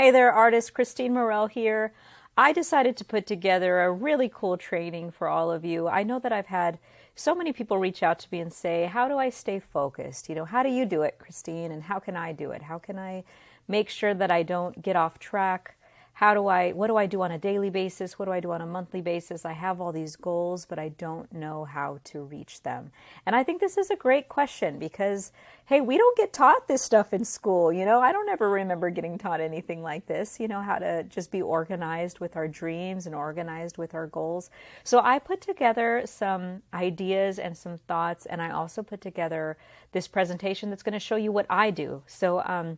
Hey there, artist Christine Morel here. I decided to put together a really cool training for all of you. I know that I've had so many people reach out to me and say, how do I stay focused? How do you do it, Christine? And how can I do it? How can I make sure that I don't get off track? What do I do on a daily basis? What do I do on a monthly basis? I have all these goals, but I don't know how to reach them. And I think this is a great question because, hey, we don't get taught this stuff in school. I don't ever remember getting taught anything like this, how to just be organized with our dreams and organized with our goals. So I put together some ideas and some thoughts, and I also put together this presentation that's going to show you what I do. So,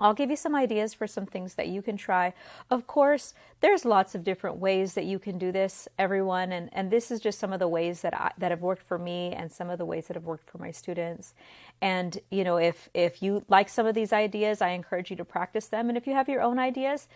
I'll give you some ideas for some things that you can try. Of course, there's lots of different ways that you can do this, everyone, and this is just some of the ways that have worked for me and some of the ways that have worked for my students. And if you like some of these ideas, I encourage you to practice them. And if you have your own ideas,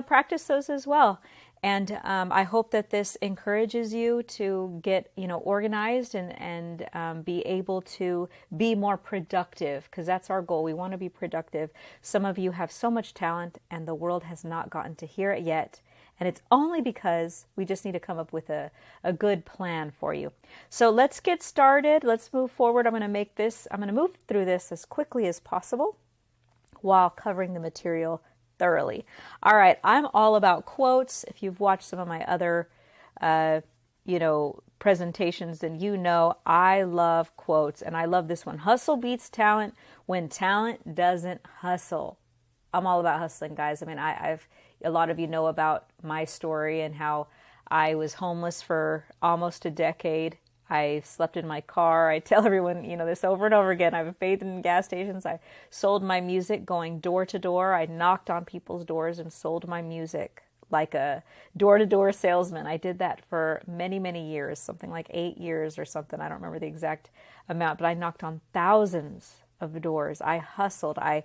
practice those as well. And I hope that this encourages you to get, organized and be able to be more productive, because that's our goal. We want to be productive. Some of you have so much talent and the world has not gotten to hear it yet. And it's only because we just need to come up with a good plan for you. So let's get started. Let's move forward. I'm going to move through this as quickly as possible while covering the material thoroughly. All right, I'm all about quotes. If you've watched some of my other, presentations, then I love quotes, and I love this one. Hustle beats talent when talent doesn't hustle. I'm all about hustling, guys. I mean, a lot of you know about my story and how I was homeless for almost a decade. I slept in my car. I tell everyone, this over and over again. I've bathed in gas stations. I sold my music going door to door. I knocked on people's doors and sold my music like a door-to-door salesman. I did that for many, many years, something like 8 years or something. I don't remember the exact amount, but I knocked on thousands of doors. I hustled. I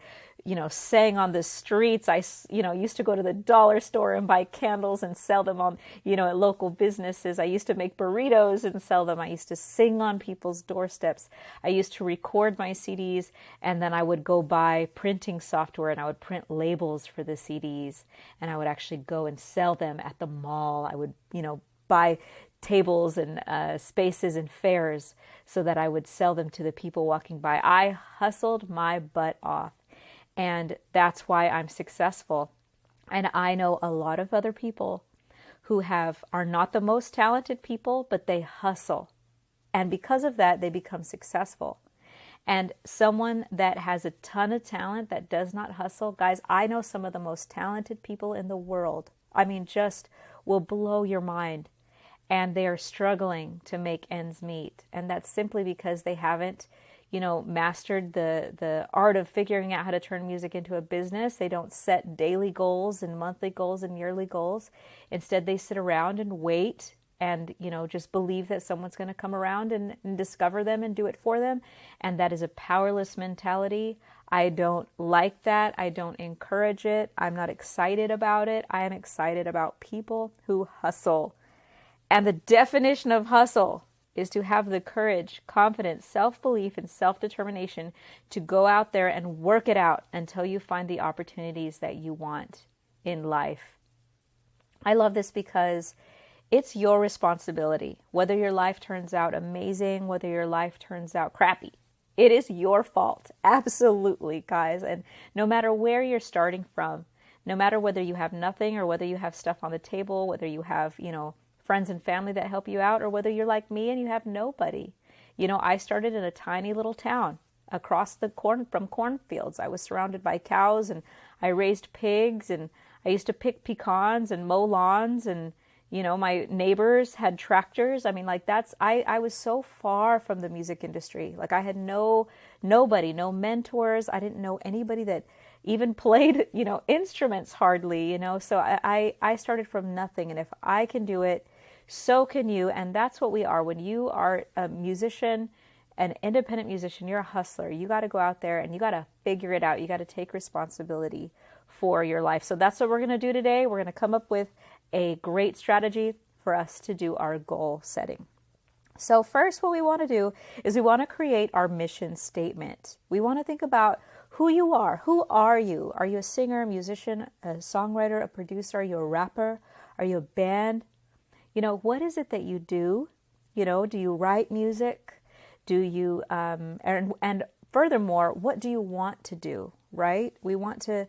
sang on the streets. I used to go to the dollar store and buy candles and sell them on, at local businesses. I used to make burritos and sell them. I used to sing on people's doorsteps. I used to record my CDs, and then I would go buy printing software and I would print labels for the CDs, and I would actually go and sell them at the mall. I would, buy tables and spaces and fairs so that I would sell them to the people walking by. I hustled my butt off, and that's why I'm successful. And I know a lot of other people who are not the most talented people, but they hustle. And because of that, they become successful. And someone that has a ton of talent that does not hustle, guys, I know some of the most talented people in the world. I mean, just will blow your mind. And they are struggling to make ends meet. And that's simply because they haven't, mastered the art of figuring out how to turn music into a business. They don't set daily goals and monthly goals and yearly goals. Instead, they sit around and wait and, just believe that someone's going to come around and discover them and do it for them. And that is a powerless mentality. I don't like that. I don't encourage it. I'm not excited about it. I am excited about people who hustle. And the definition of hustle is to have the courage, confidence, self-belief, and self-determination to go out there and work it out until you find the opportunities that you want in life. I love this because it's your responsibility. Whether your life turns out amazing, whether your life turns out crappy, it is your fault. Absolutely, guys. And no matter where you're starting from, no matter whether you have nothing or whether you have stuff on the table, whether you have, friends and family that help you out, or whether you're like me and you have nobody. I started in a tiny little town across from cornfields. I was surrounded by cows, and I raised pigs, and I used to pick pecans and mow lawns, and my neighbors had tractors. I mean, I was so far from the music industry. Like, I had nobody, no mentors. I didn't know anybody that even played, instruments hardly, so I started from nothing. And if I can do it, so can you. And that's what we are. When you are a musician, an independent musician, you're a hustler. You got to go out there and you got to figure it out. You got to take responsibility for your life. So that's what we're going to do today. We're going to come up with a great strategy for us to do our goal setting. So first, what we want to do is we want to create our mission statement. We want to think about who you are. Who are you? Are you a singer, a musician, a songwriter, a producer? Are you a rapper? Are you a band? What is it that you do? Do you write music? Do you, and furthermore, what do you want to do? Right? We want to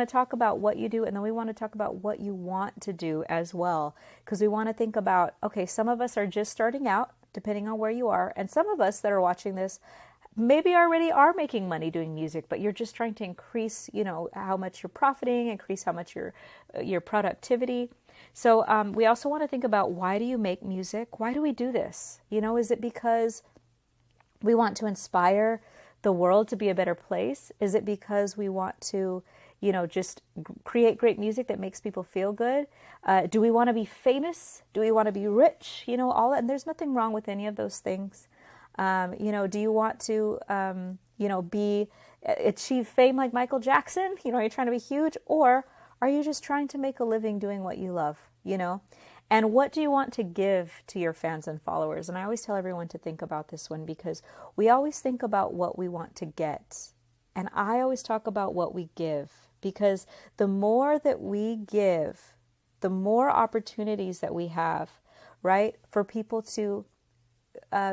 talk about what you do, and then we want to talk about what you want to do as well. Because we want to think about, okay, some of us are just starting out, depending on where you are. And some of us that are watching this maybe already are making money doing music, but you're just trying to increase, how much you're profiting, increase how much your productivity. So we also want to think about, why do you make music? Why do we do this? Is it because we want to inspire the world to be a better place? Is it because we want to, just create great music that makes people feel good? Do we want to be famous? Do we want to be rich? All that. And there's nothing wrong with any of those things. Do you want to, achieve fame like Michael Jackson? Are you trying to be huge? Or are you just trying to make a living doing what you love, And what do you want to give to your fans and followers? And I always tell everyone to think about this one, because we always think about what we want to get. And I always talk about what we give, because the more that we give, the more opportunities that we have, right, for people to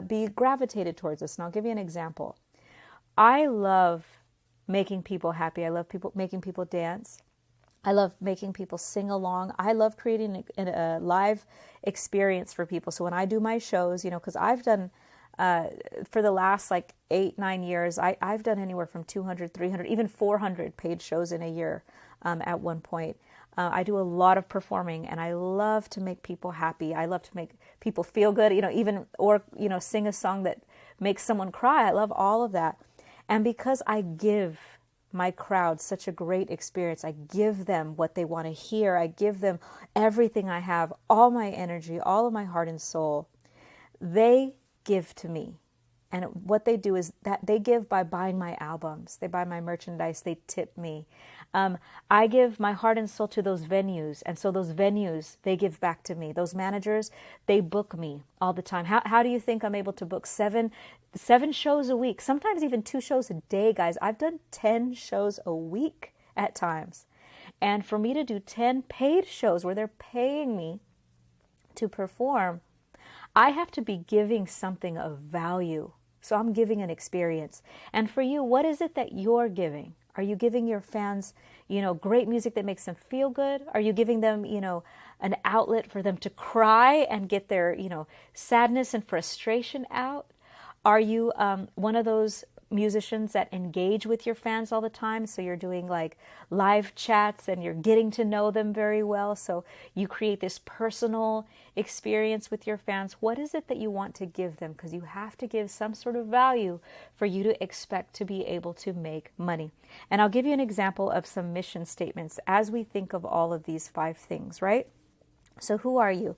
be gravitated towards us. And I'll give you an example. I love making people happy. I love making people dance. I love making people sing along. I love creating a live experience for people. So when I do my shows, because I've done, for the last 8-9 years, I've done anywhere from 200, 300, even 400 paid shows in a year at one point. I do a lot of performing, and I love to make people happy. I love to make people feel good, or sing a song that makes someone cry. I love all of that. And because I give my crowd such a great experience, I give them what they want to hear. I give them everything I have, all my energy, all of my heart and soul. They give to me. And what they do is that they give by buying my albums. They buy my merchandise. They tip me. I give my heart and soul to those venues. And so those venues, they give back to me. Those managers, they book me all the time. How do you think I'm able to book seven shows a week? Sometimes even 2 shows a day, guys. I've done 10 shows a week at times. And for me to do 10 paid shows where they're paying me to perform, I have to be giving something of value. So I'm giving an experience. And for you, what is it that you're giving? Are you giving your fans, great music that makes them feel good? Are you giving them, an outlet for them to cry and get their, sadness and frustration out? Are you one of those musicians that engage with your fans all the time? So you're doing live chats and you're getting to know them very well. So you create this personal experience with your fans. What is it that you want to give them? Because you have to give some sort of value for you to expect to be able to make money. And I'll give you an example of some mission statements as we think of all of these 5 things, right? So who are you?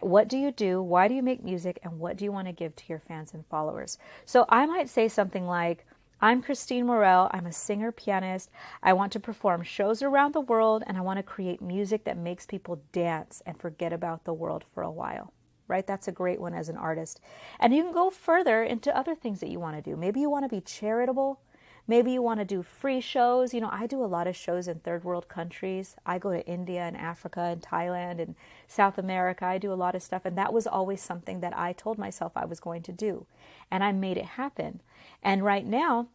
What do you do? Why do you make music? And what do you want to give to your fans and followers? So I might say something like, I'm Christine Morel. I'm a singer, pianist. I want to perform shows around the world, and I want to create music that makes people dance and forget about the world for a while, right? That's a great one as an artist. And you can go further into other things that you want to do. Maybe you want to be charitable. Maybe you want to do free shows. I do a lot of shows in third world countries. I go to India and Africa and Thailand and South America. I do a lot of stuff. And that was always something that I told myself I was going to do. And I made it happen. And right now,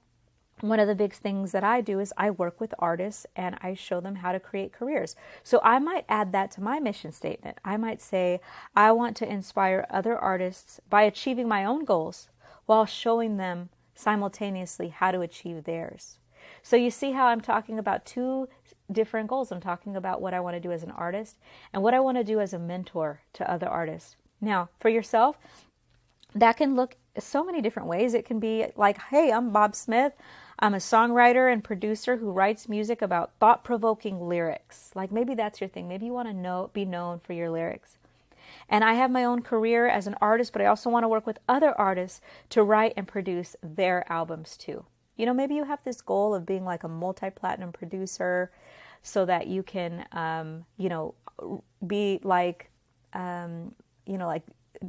one of the big things that I do is I work with artists and I show them how to create careers. So I might add that to my mission statement. I might say, I want to inspire other artists by achieving my own goals while showing them simultaneously how to achieve theirs. So you see how I'm talking about 2 different goals. I'm talking about what I want to do as an artist and what I want to do as a mentor to other artists. Now, for yourself, that can look so many different ways. It can be like, hey, I'm Bob Smith. I'm a songwriter and producer who writes music about thought-provoking lyrics. Maybe that's your thing. Maybe you want to be known for your lyrics. And I have my own career as an artist, but I also want to work with other artists to write and produce their albums too. Maybe you have this goal of being a multi-platinum producer so that you can, be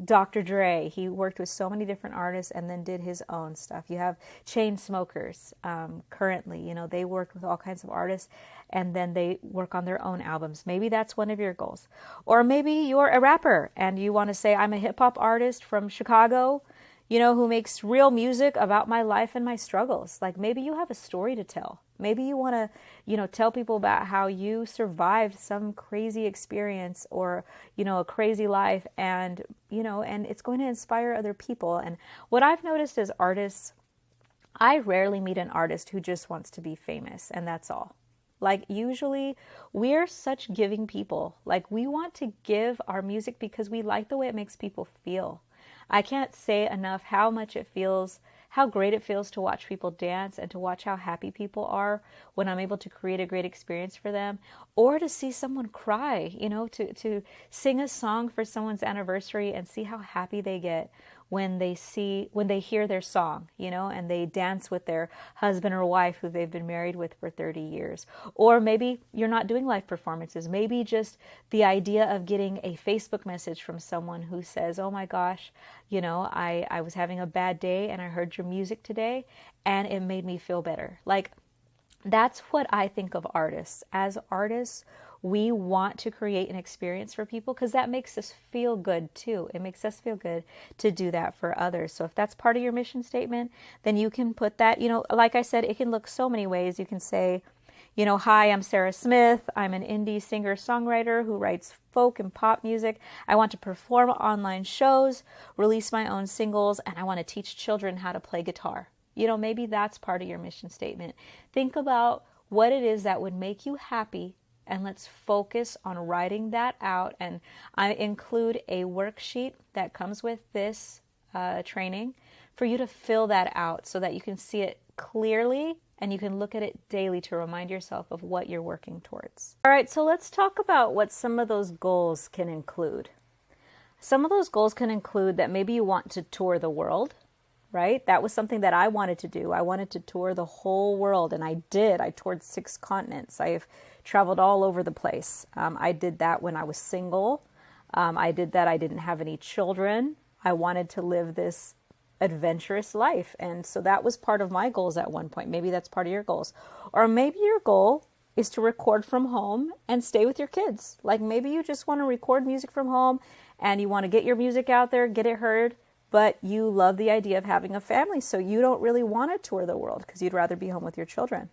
Dr. Dre, he worked with so many different artists and then did his own stuff. You have chain smokers currently, they work with all kinds of artists and then they work on their own albums. Maybe that's one of your goals. Or maybe you're a rapper and you want to say, I'm a hip hop artist from Chicago, who makes real music about my life and my struggles. Like maybe you have a story to tell. Maybe you want to, tell people about how you survived some crazy experience or, a crazy life and it's going to inspire other people. And what I've noticed as artists, I rarely meet an artist who just wants to be famous and that's all. Like usually we're such giving people. Like we want to give our music because we like the way it makes people feel. I can't say enough how much it feels, how great it feels to watch people dance and to watch how happy people are when I'm able to create a great experience for them, or to see someone cry, to sing a song for someone's anniversary and see how happy they get when they hear their song, and they dance with their husband or wife who they've been married with for 30 years. Or maybe you're not doing live performances. Maybe just the idea of getting a Facebook message from someone who says, oh my gosh, I was having a bad day and I heard your music today and it made me feel better. Like that's what I think of artists. As artists, we want to create an experience for people because that makes us feel good too. It makes us feel good to do that for others. So if that's part of your mission statement, then you can put that, like I said, it can look so many ways. You can say, hi, I'm Sarah Smith. I'm an indie singer-songwriter who writes folk and pop music. I want to perform online shows, release my own singles, and I want to teach children how to play guitar. Maybe that's part of your mission statement. Think about what it is that would make you happy, and let's focus on writing that out. And I include a worksheet that comes with this training for you to fill that out so that you can see it clearly and you can look at it daily to remind yourself of what you're working towards. All right, so let's talk about what some of those goals can include. Some of those goals can include that maybe you want to tour the world, right? That was something that I wanted to do. I wanted to tour the whole world, and I did. I toured 6 continents. I've traveled all over the place. I did that when I was single. I did that. I didn't have any children. I wanted to live this adventurous life. And so that was part of my goals at one point. Maybe that's part of your goals. Or maybe your goal is to record from home and stay with your kids. Like maybe you just want to record music from home and you want to get your music out there, get it heard, but you love the idea of having a family. So you don't really want to tour the world because you'd rather be home with your children.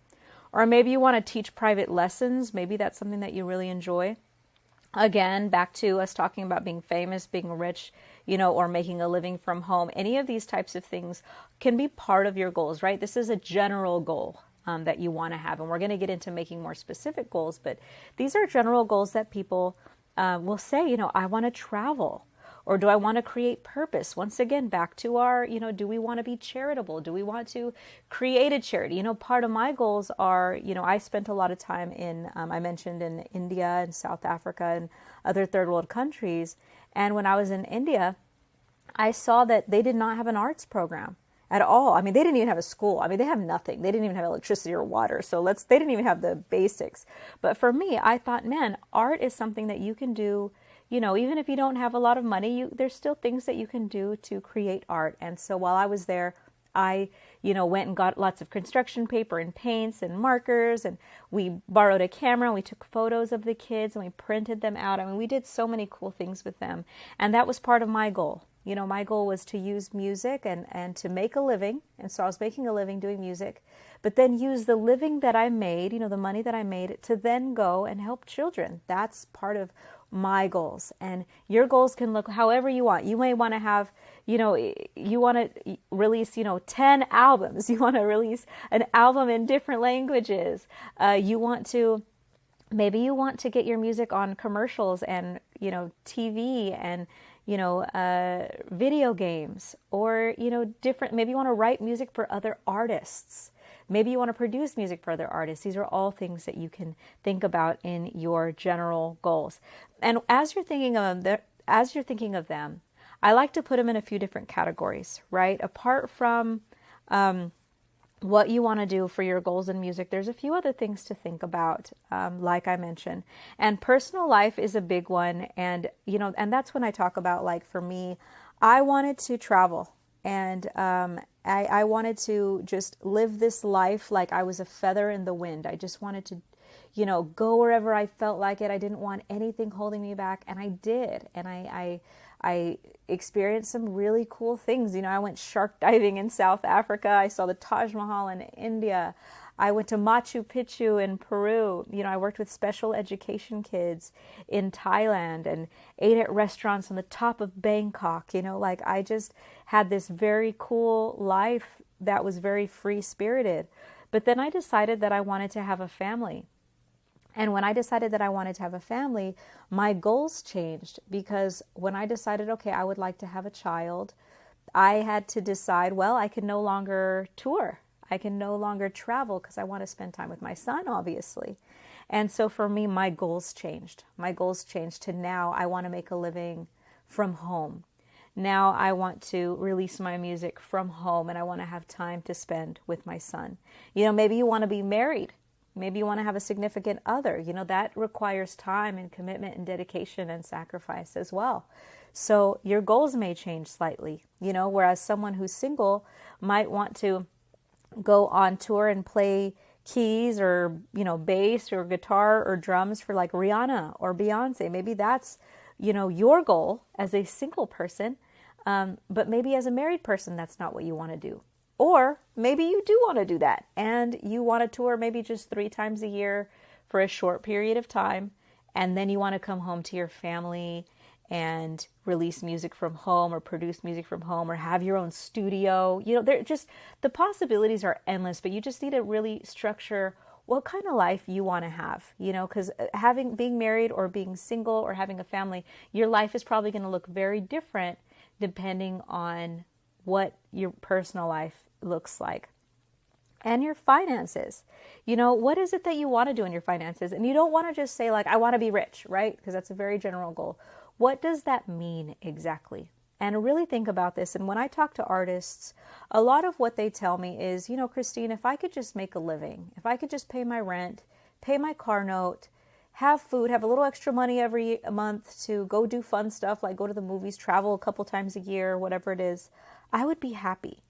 Or maybe you want to teach private lessons. Maybe that's something that you really enjoy. Again, back to us talking about being famous, being rich, or making a living from home. Any of these types of things can be part of your goals, right? This is a general goal that you want to have. And we're going to get into making more specific goals, but these are general goals that people will say, I want to travel. Or do I want to create purpose? Once again, back to our, do we want to be charitable? Do we want to create a charity? Part of my goals are, I spent a lot of time I mentioned in India and South Africa and other third world countries. And when I was in India, I saw that they did not have an arts program at all. I mean, they didn't even have a school. I mean, they have nothing. They didn't even have electricity or water. So they didn't even have the basics. But for me, I thought, man, art is something that you can do. Even if you don't have a lot of money, there's still things that you can do to create art. And so while I was there, I, went and got lots of construction paper and paints and markers, and we borrowed a camera and we took photos of the kids and we printed them out. I mean, we did so many cool things with them. And that was part of my goal. My goal was to use music and to make a living. And so I was making a living doing music, but then use the living that I made, the money that I made, to then go and help children. That's part of my goals. And your goals can look however you want. You may want to have, you want to release, 10 albums. You want to release an album in different languages. Maybe you want to get your music on commercials and, TV and, video games, or, maybe you want to write music for other artists. Maybe you want to produce music for other artists. These are all things that you can think about in your general goals. And as you're thinking of them, I like to put them in a few different categories, right? Apart from what you want to do for your goals in music, there's a few other things to think about, like I mentioned. And personal life is a big one. And, and that's when I talk about, like, for me, I wanted to travel. And I wanted to just live this life like I was a feather in the wind. I just wanted to, go wherever I felt like it. I didn't want anything holding me back. And I did. And I experienced some really cool things. I went shark diving in South Africa. I saw the Taj Mahal in India. I went to Machu Picchu in Peru. I worked with special education kids in Thailand and ate at restaurants on the top of Bangkok. Like, I just had this very cool life that was very free-spirited. But then I decided that I wanted to have a family. And when I decided that I wanted to have a family, my goals changed, because when I decided, okay, I would like to have a child, I had to decide, well, I can no longer tour. I can no longer travel because I want to spend time with my son, obviously. And so for me, my goals changed. My goals changed to now I want to make a living from home. Now I want to release my music from home, and I want to have time to spend with my son. Maybe you want to be married. Maybe you want to have a significant other. That requires time and commitment and dedication and sacrifice as well. So your goals may change slightly, whereas someone who's single might want to go on tour and play keys or, bass or guitar or drums for like Rihanna or Beyonce. Maybe that's, your goal as a single person. But maybe as a married person, that's not what you want to do. Or maybe you do want to do that and you want to tour maybe just 3 times a year for a short period of time. And then you want to come home to your family and release music from home or produce music from home or have your own studio. They're just, the possibilities are endless, but you just need to really structure what kind of life you want to have, because being married or being single or having a family, your life is probably going to look very different depending on what your personal life looks like. And your finances. What is it that you want to do in your finances? And you don't want to just say, like, I want to be rich, right? Because that's a very general goal. What does that mean exactly? And really think about this. And when I talk to artists, a lot of what they tell me is, Christine, if I could just make a living, if I could just pay my rent, pay my car note, have food, have a little extra money every month to go do fun stuff, like go to the movies, travel a couple times a year, whatever it is, I would be happy.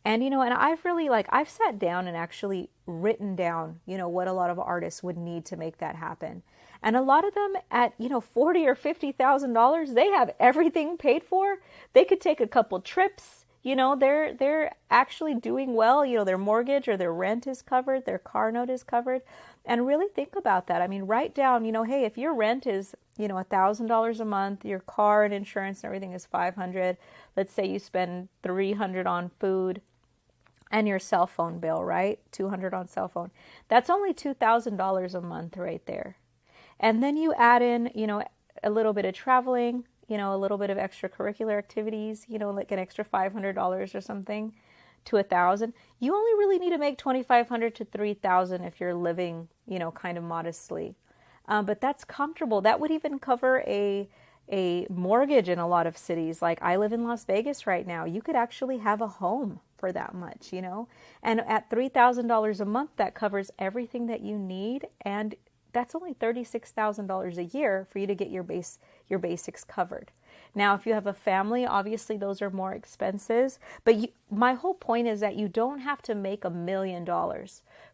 And, and I've really, I've sat down and actually written down, what a lot of artists would need to make that happen. And a lot of them at, $40,000 or $50,000, they have everything paid for. They could take a couple trips, they're actually doing well, their mortgage or their rent is covered, their car note is covered. And really think about that. I mean, write down, hey, if your rent is, $1,000 a month, your car and insurance and everything is $500. Let's say you spend $300 on food and your cell phone bill, right? $200 on cell phone. That's only $2,000 a month right there. And then you add in, a little bit of traveling, a little bit of extracurricular activities, like an extra $500 or something to $1,000. You only really need to make $2,500 to $3,000 if you're living, kind of modestly. But that's comfortable. That would even cover a mortgage in a lot of cities. Like I live in Las Vegas right now. You could actually have a home for that much, And at $3,000 a month, that covers everything that you need. And that's only $36,000 a year for you to get your basics covered. Now, if you have a family, obviously those are more expenses. But my whole point is that you don't have to make $1 million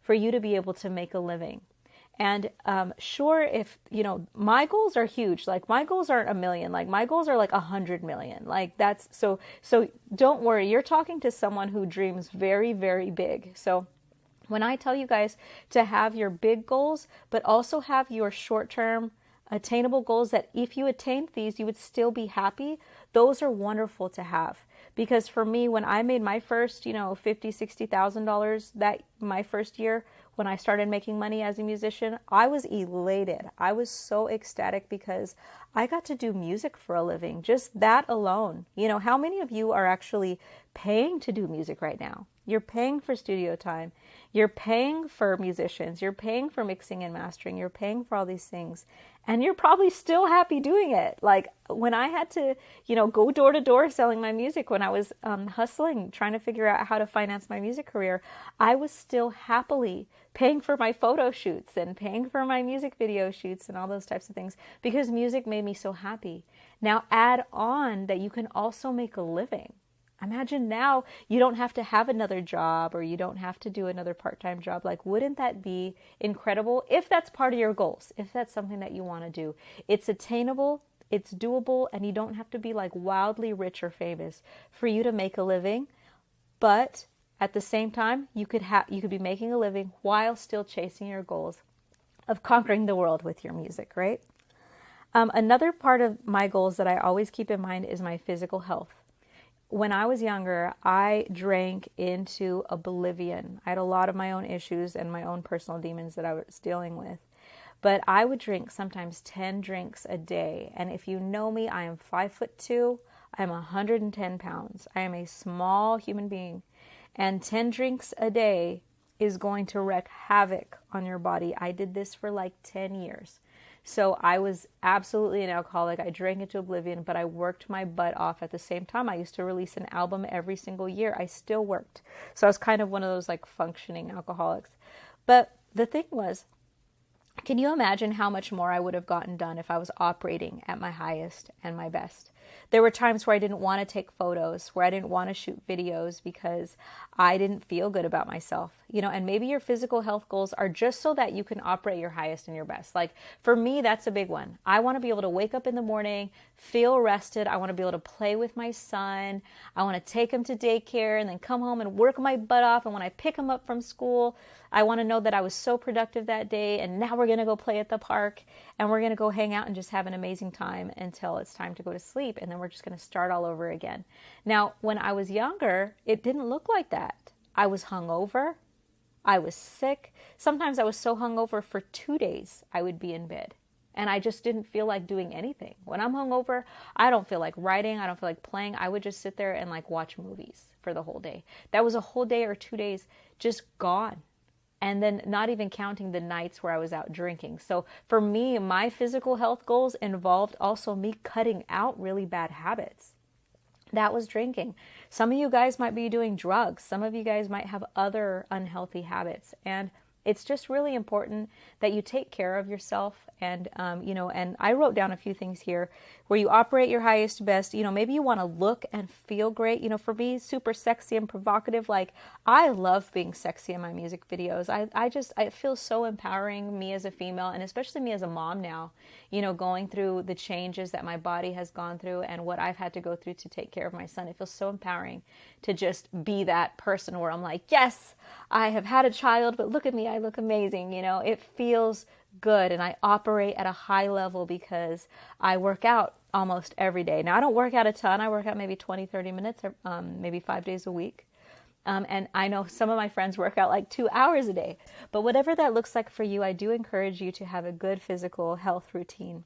for you to be able to make a living. And sure, if, my goals are huge. Like my goals aren't 1 million. Like my goals are like 100 million. Like that's so don't worry. You're talking to someone who dreams very, very big. So when I tell you guys to have your big goals, but also have your short-term attainable goals that if you attained these, you would still be happy, those are wonderful to have. Because for me, when I made my first, $50,000, $60,000 that my first year, when I started making money as a musician, I was elated. I was so ecstatic because I got to do music for a living. Just that alone. How many of you are actually paying to do music right now? You're paying for studio time. You're paying for musicians. You're paying for mixing and mastering. You're paying for all these things. And you're probably still happy doing it. Like when I had to, go door to door selling my music, when I was hustling, trying to figure out how to finance my music career, I was still happily paying for my photo shoots and paying for my music video shoots and all those types of things because music made me so happy. Now add on that you can also make a living. Imagine now you don't have to have another job or you don't have to do another part-time job. Like, wouldn't that be incredible if that's part of your goals, if that's something that you want to do? It's attainable, it's doable, and you don't have to be like wildly rich or famous for you to make a living. But at the same time, you could be making a living while still chasing your goals of conquering the world with your music, right? Another part of my goals that I always keep in mind is my physical health. When I was younger, I drank into oblivion. I had a lot of my own issues and my own personal demons that I was dealing with. But I would drink sometimes 10 drinks a day. And if you know me, I am 5'2". I am 110 pounds. I am a small human being. And 10 drinks a day is going to wreak havoc on your body. I did this for like 10 years. So I was absolutely an alcoholic. I drank into oblivion, but I worked my butt off at the same time. I used to release an album every single year. I still worked. So I was kind of one of those like functioning alcoholics. But the thing was, can you imagine how much more I would have gotten done if I was operating at my highest and my best? There were times where I didn't want to take photos, where I didn't want to shoot videos because I didn't feel good about myself, and maybe your physical health goals are just so that you can operate your highest and your best. Like for me, that's a big one. I want to be able to wake up in the morning, feel rested. I want to be able to play with my son. I want to take him to daycare and then come home and work my butt off. And when I pick him up from school, I want to know that I was so productive that day. And now we're going to go play at the park and we're going to go hang out and just have an amazing time until it's time to go to sleep. And then we're just going to start all over again. Now, when I was younger, it didn't look like that. I was hungover. I was sick. Sometimes I was so hungover for 2 days, I would be in bed. And I just didn't feel like doing anything. When I'm hungover, I don't feel like writing. I don't feel like playing. I would just sit there and like watch movies for the whole day. That was a whole day or 2 days just gone. And then not even counting the nights where I was out drinking. So for me, my physical health goals involved also me cutting out really bad habits. That was drinking. Some of you guys might be doing drugs. Some of you guys might have other unhealthy habits. And it's just really important that you take care of yourself. And, and I wrote down a few things here where you operate your highest best. Maybe you want to look and feel great. For me, super sexy and provocative. Like, I love being sexy in my music videos. It feels so empowering, me as a female, and especially me as a mom now, going through the changes that my body has gone through and what I've had to go through to take care of my son. It feels so empowering to just be that person where I'm like, yes, I have had a child, but look at me, I look amazing. It feels good, and I operate at a high level because I work out almost every day. Now, I don't work out a ton. I work out maybe 20, 30 minutes, maybe 5 days a week. And I know some of my friends work out like 2 hours a day. But whatever that looks like for you, I do encourage you to have a good physical health routine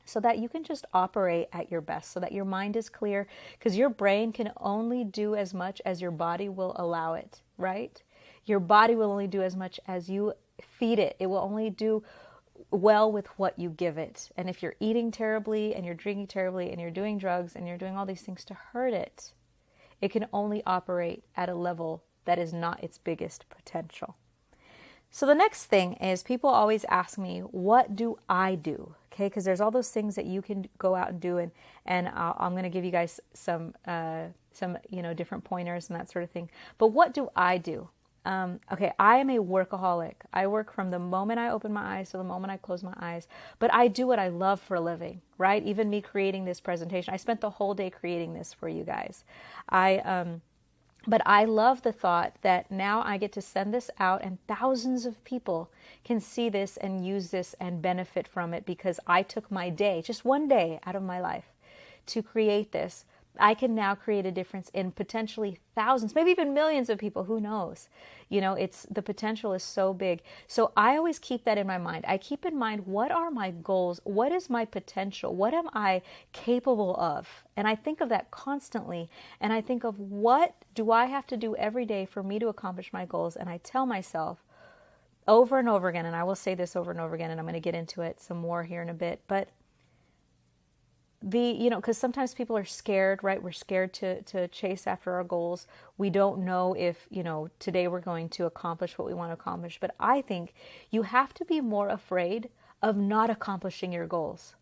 so that you can just operate at your best, so that your mind is clear, because your brain can only do as much as your body will allow it, right? Your body will only do as much as you feed it. It will only do well with what you give it. And if you're eating terribly and you're drinking terribly and you're doing drugs and you're doing all these things to hurt it, it can only operate at a level that is not its biggest potential. So the next thing is, people always ask me, what do I do? Okay, because there's all those things that you can go out and do, and I'm going to give you guys some different pointers and that sort of thing. But what do I do? Okay, I am a workaholic. I work from the moment I open my eyes to the moment I close my eyes. But I do what I love for a living, right? Even me creating this presentation, I spent the whole day creating this for you guys. But I love the thought that now I get to send this out and thousands of people can see this and use this and benefit from it because I took my day, just one day out of my life, to create this. I can now create a difference in potentially thousands, maybe even millions of people. Who knows? It's the potential is so big. So I always keep that in my mind. I keep in mind, what are my goals? What is my potential? What am I capable of? And I think of that constantly. And I think of, what do I have to do every day for me to accomplish my goals? And I tell myself over and over again, and I will say this over and over again, and I'm going to get into it some more here in a bit, but because sometimes people are scared, right? We're scared to chase after our goals. We don't know if, today we're going to accomplish what we want to accomplish. But I think you have to be more afraid of not accomplishing your goals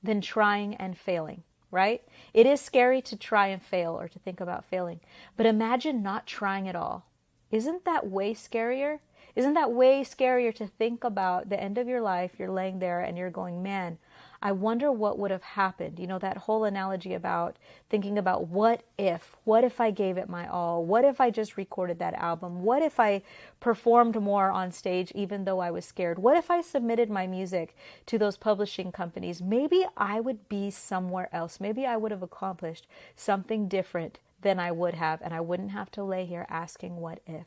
than trying and failing, right? It is scary to try and fail or to think about failing. But imagine not trying at all. Isn't that way scarier? Isn't that way scarier to think about the end of your life? You're laying there and you're going, man, I wonder what would have happened. That whole analogy about thinking about what if I gave it my all? What if I just recorded that album? What if I performed more on stage even though I was scared? What if I submitted my music to those publishing companies? Maybe I would be somewhere else. Maybe I would have accomplished something different than I would have, and I wouldn't have to lay here asking what if.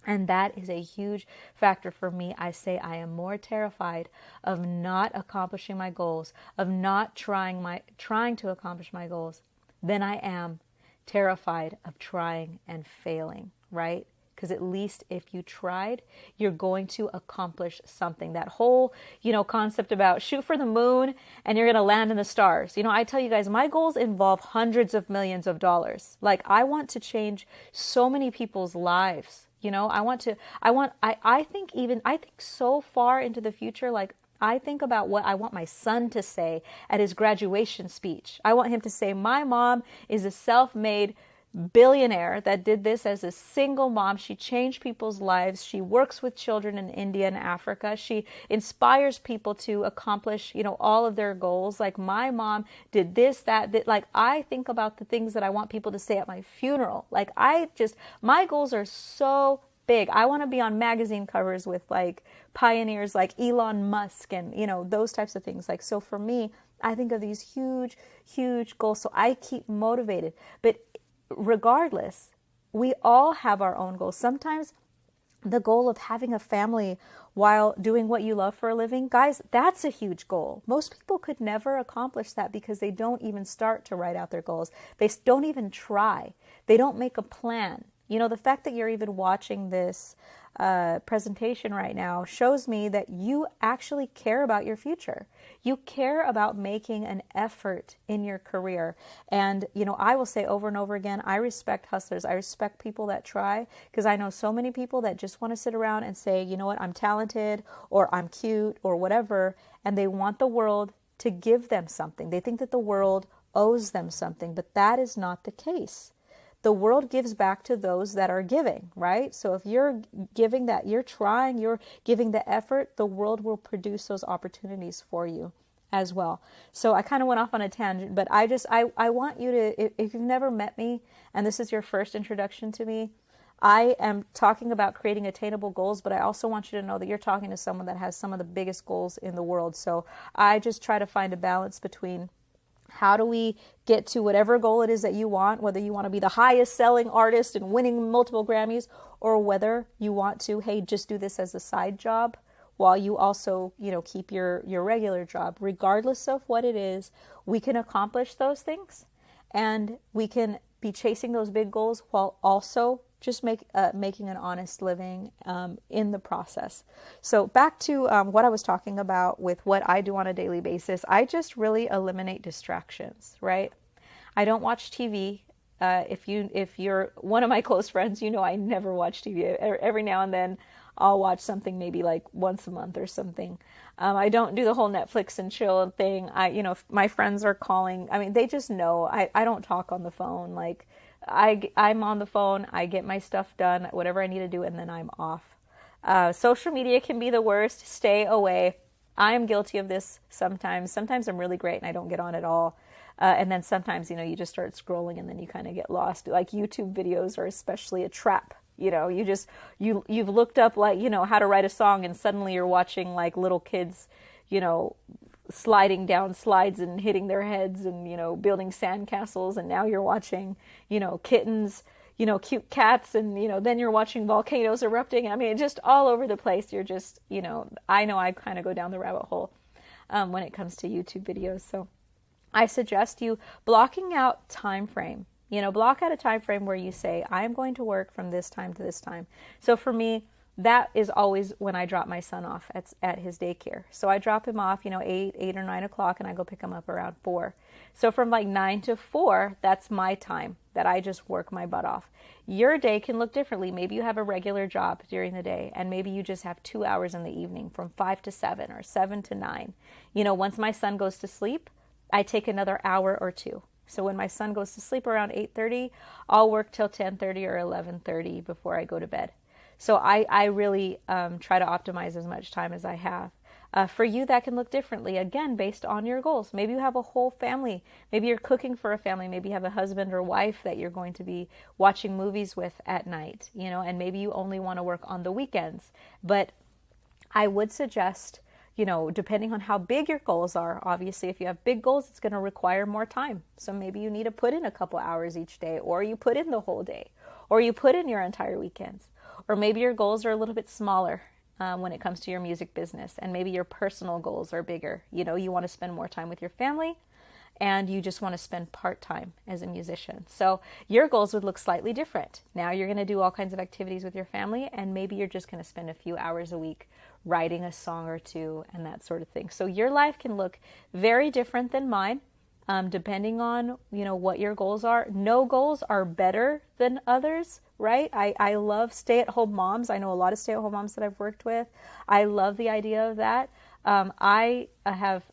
And that is a huge factor for me. I say I am more terrified of not accomplishing my goals, of not trying to accomplish my goals, than I am terrified of trying and failing, right? Because at least if you tried, you're going to accomplish something. That whole, concept about shoot for the moon and you're going to land in the stars. I tell you guys, my goals involve hundreds of millions of dollars. Like, I want to change so many people's lives. I think so far into the future, like, I think about what I want my son to say at his graduation speech. I want him to say, my mom is a self-made billionaire that did this as a single mom. She changed people's lives. She works with children in India and Africa. She inspires people to accomplish, all of their goals. Like, my mom did this, that. Like, I think about the things that I want people to say at my funeral. Like, my goals are so big. I want to be on magazine covers with like pioneers like Elon Musk and, those types of things. Like, so for me, I think of these huge, huge goals. So I keep motivated. But regardless, we all have our own goals. Sometimes the goal of having a family while doing what you love for a living, guys, that's a huge goal. Most people could never accomplish that because they don't even start to write out their goals. They don't even try. They don't make a plan. The fact that you're even watching this presentation right now shows me that you actually care about your future. You care about making an effort in your career. And, I will say over and over again, I respect hustlers. I respect people that try, because I know so many people that just want to sit around and say, you know what, I'm talented or I'm cute or whatever. And they want the world to give them something. They think that the world owes them something, but that is not the case. The world gives back to those that are giving, right? So if you're giving that, you're trying, you're giving the effort, the world will produce those opportunities for you as well. So I kind of went off on a tangent, but I want you to, if you've never met me and this is your first introduction to me, I am talking about creating attainable goals, but I also want you to know that you're talking to someone that has some of the biggest goals in the world. So I just try to find a balance between how do we get to whatever goal it is that you want, whether you want to be the highest selling artist and winning multiple Grammys, or whether you want to, hey, just do this as a side job while you also, keep your regular job. Regardless of what it is, we can accomplish those things and we can be chasing those big goals while also just making an honest living in the process. So back to what I was talking about with what I do on a daily basis. I just really eliminate distractions, right? I don't watch TV. If you're one of my close friends, I never watch TV. Every now and then I'll watch something maybe like once a month or something. I don't do the whole Netflix and chill thing. If my friends are calling, they just know I don't talk on the phone. Like, I'm on the phone, I get my stuff done, whatever I need to do, and then I'm off. Social media can be the worst. Stay away. I am guilty of this sometimes. Sometimes I'm really great and I don't get on at all. And then sometimes, you just start scrolling and then you kind of get lost. Like, YouTube videos are especially a trap. You've looked up, like, how to write a song, and suddenly you're watching like little kids, sliding down slides and hitting their heads and, building sandcastles. And now you're watching, kittens, cute cats, and, then you're watching volcanoes erupting. I mean, just all over the place. You're just, I know I kind of go down the rabbit hole when it comes to YouTube videos. So I suggest you blocking out time frame. Block out a time frame where you say, I'm going to work from this time to this time. So for me, that is always when I drop my son off at his daycare. So I drop him off, 8 or 9 o'clock, and I go pick him up around 4. So from like 9 to 4, that's my time that I just work my butt off. Your day can look differently. Maybe you have a regular job during the day, and maybe you just have 2 hours in the evening from 5 to 7 or 7 to 9. Once my son goes to sleep, I take another hour or 2. So when my son goes to sleep around 8:30, I'll work till 10:30 or 11:30 before I go to bed. So I really try to optimize as much time as I have. For you, that can look differently, again, based on your goals. Maybe you have a whole family. Maybe you're cooking for a family. Maybe you have a husband or wife that you're going to be watching movies with at night, and maybe you only want to work on the weekends. But I would suggest, depending on how big your goals are, obviously, if you have big goals, it's going to require more time. So maybe you need to put in a couple hours each day, or you put in the whole day, or you put in your entire weekends. Or maybe your goals are a little bit smaller when it comes to your music business, and maybe your personal goals are bigger. You want to spend more time with your family, and you just want to spend part-time as a musician. So your goals would look slightly different. Now you're going to do all kinds of activities with your family, and maybe you're just going to spend a few hours a week writing a song or two and that sort of thing. So your life can look very different than mine. Depending on, what your goals are. No goals are better than others, right? I love stay-at-home moms. I know a lot of stay-at-home moms that I've worked with. I love the idea of that. I have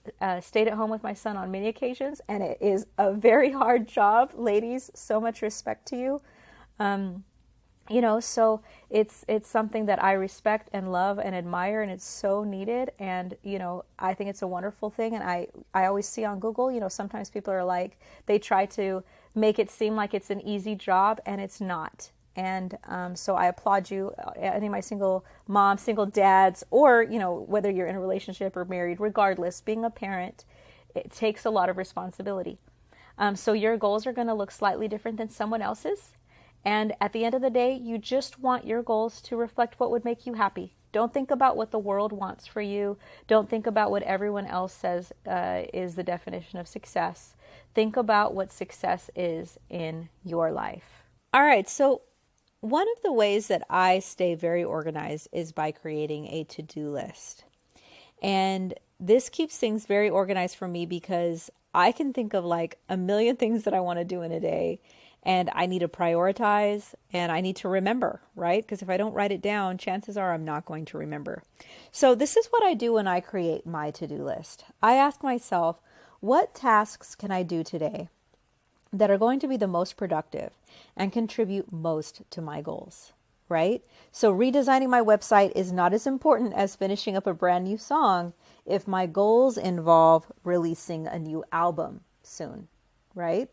stayed at home with my son on many occasions, and it is a very hard job. Ladies, so much respect to you. So it's something that I respect and love and admire, and it's so needed. And, I think it's a wonderful thing. And I always see on Google, sometimes people are like, they try to make it seem like it's an easy job, and it's not. And so I applaud you, any of my single moms, single dads, or, whether you're in a relationship or married, regardless, being a parent, it takes a lot of responsibility. So your goals are going to look slightly different than someone else's. And at the end of the day, you just want your goals to reflect what would make you happy. Don't think about what the world wants for you. Don't think about what everyone else says is the definition of success. Think about what success is in your life. All right, so one of the ways that I stay very organized is by creating a to-do list. And this keeps things very organized for me because I can think of like a million things that I want to do in a day. And I need to prioritize, and I need to remember, right? Because if I don't write it down, chances are I'm not going to remember. So this is what I do when I create my to-do list. I ask myself, what tasks can I do today that are going to be the most productive and contribute most to my goals, right? So redesigning my website is not as important as finishing up a brand new song if my goals involve releasing a new album soon, right?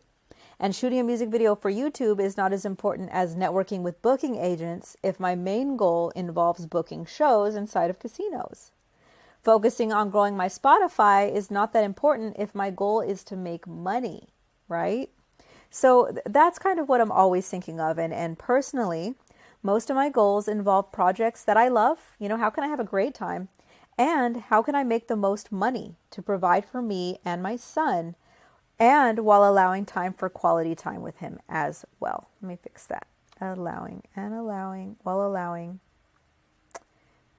And shooting a music video for YouTube is not as important as networking with booking agents if my main goal involves booking shows inside of casinos. Focusing on growing my Spotify is not that important if my goal is to make money, right? So that's kind of what I'm always thinking of. And personally, most of my goals involve projects that I love. How can I have a great time? And how can I make the most money to provide for me and my son, and while allowing time for quality time with him as well. Let me fix that. Allowing while allowing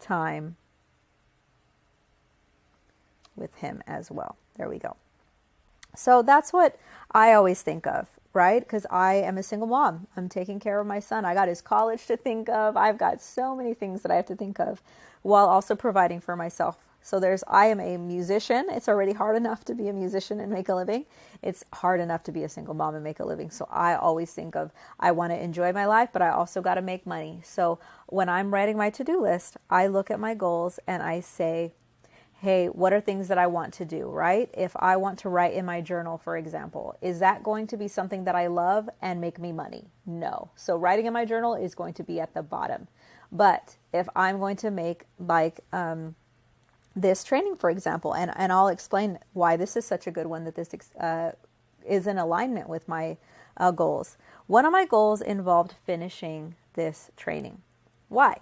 time with him as well. There we go. So that's what I always think of, right? Because I am a single mom. I'm taking care of my son. I got his college to think of. I've got so many things that I have to think of while also providing for myself. So I am a musician. It's already hard enough to be a musician and make a living. It's hard enough to be a single mom and make a living. So I always think of, I want to enjoy my life, but I also got to make money. So when I'm writing my to-do list, I look at my goals and I say, hey, what are things that I want to do, right? If I want to write in my journal, for example, is that going to be something that I love and make me money? No. So writing in my journal is going to be at the bottom. But if I'm going to make this training, for example, and I'll explain why this is such a good one, that this is in alignment with my goals. One of my goals involved finishing this training. Why?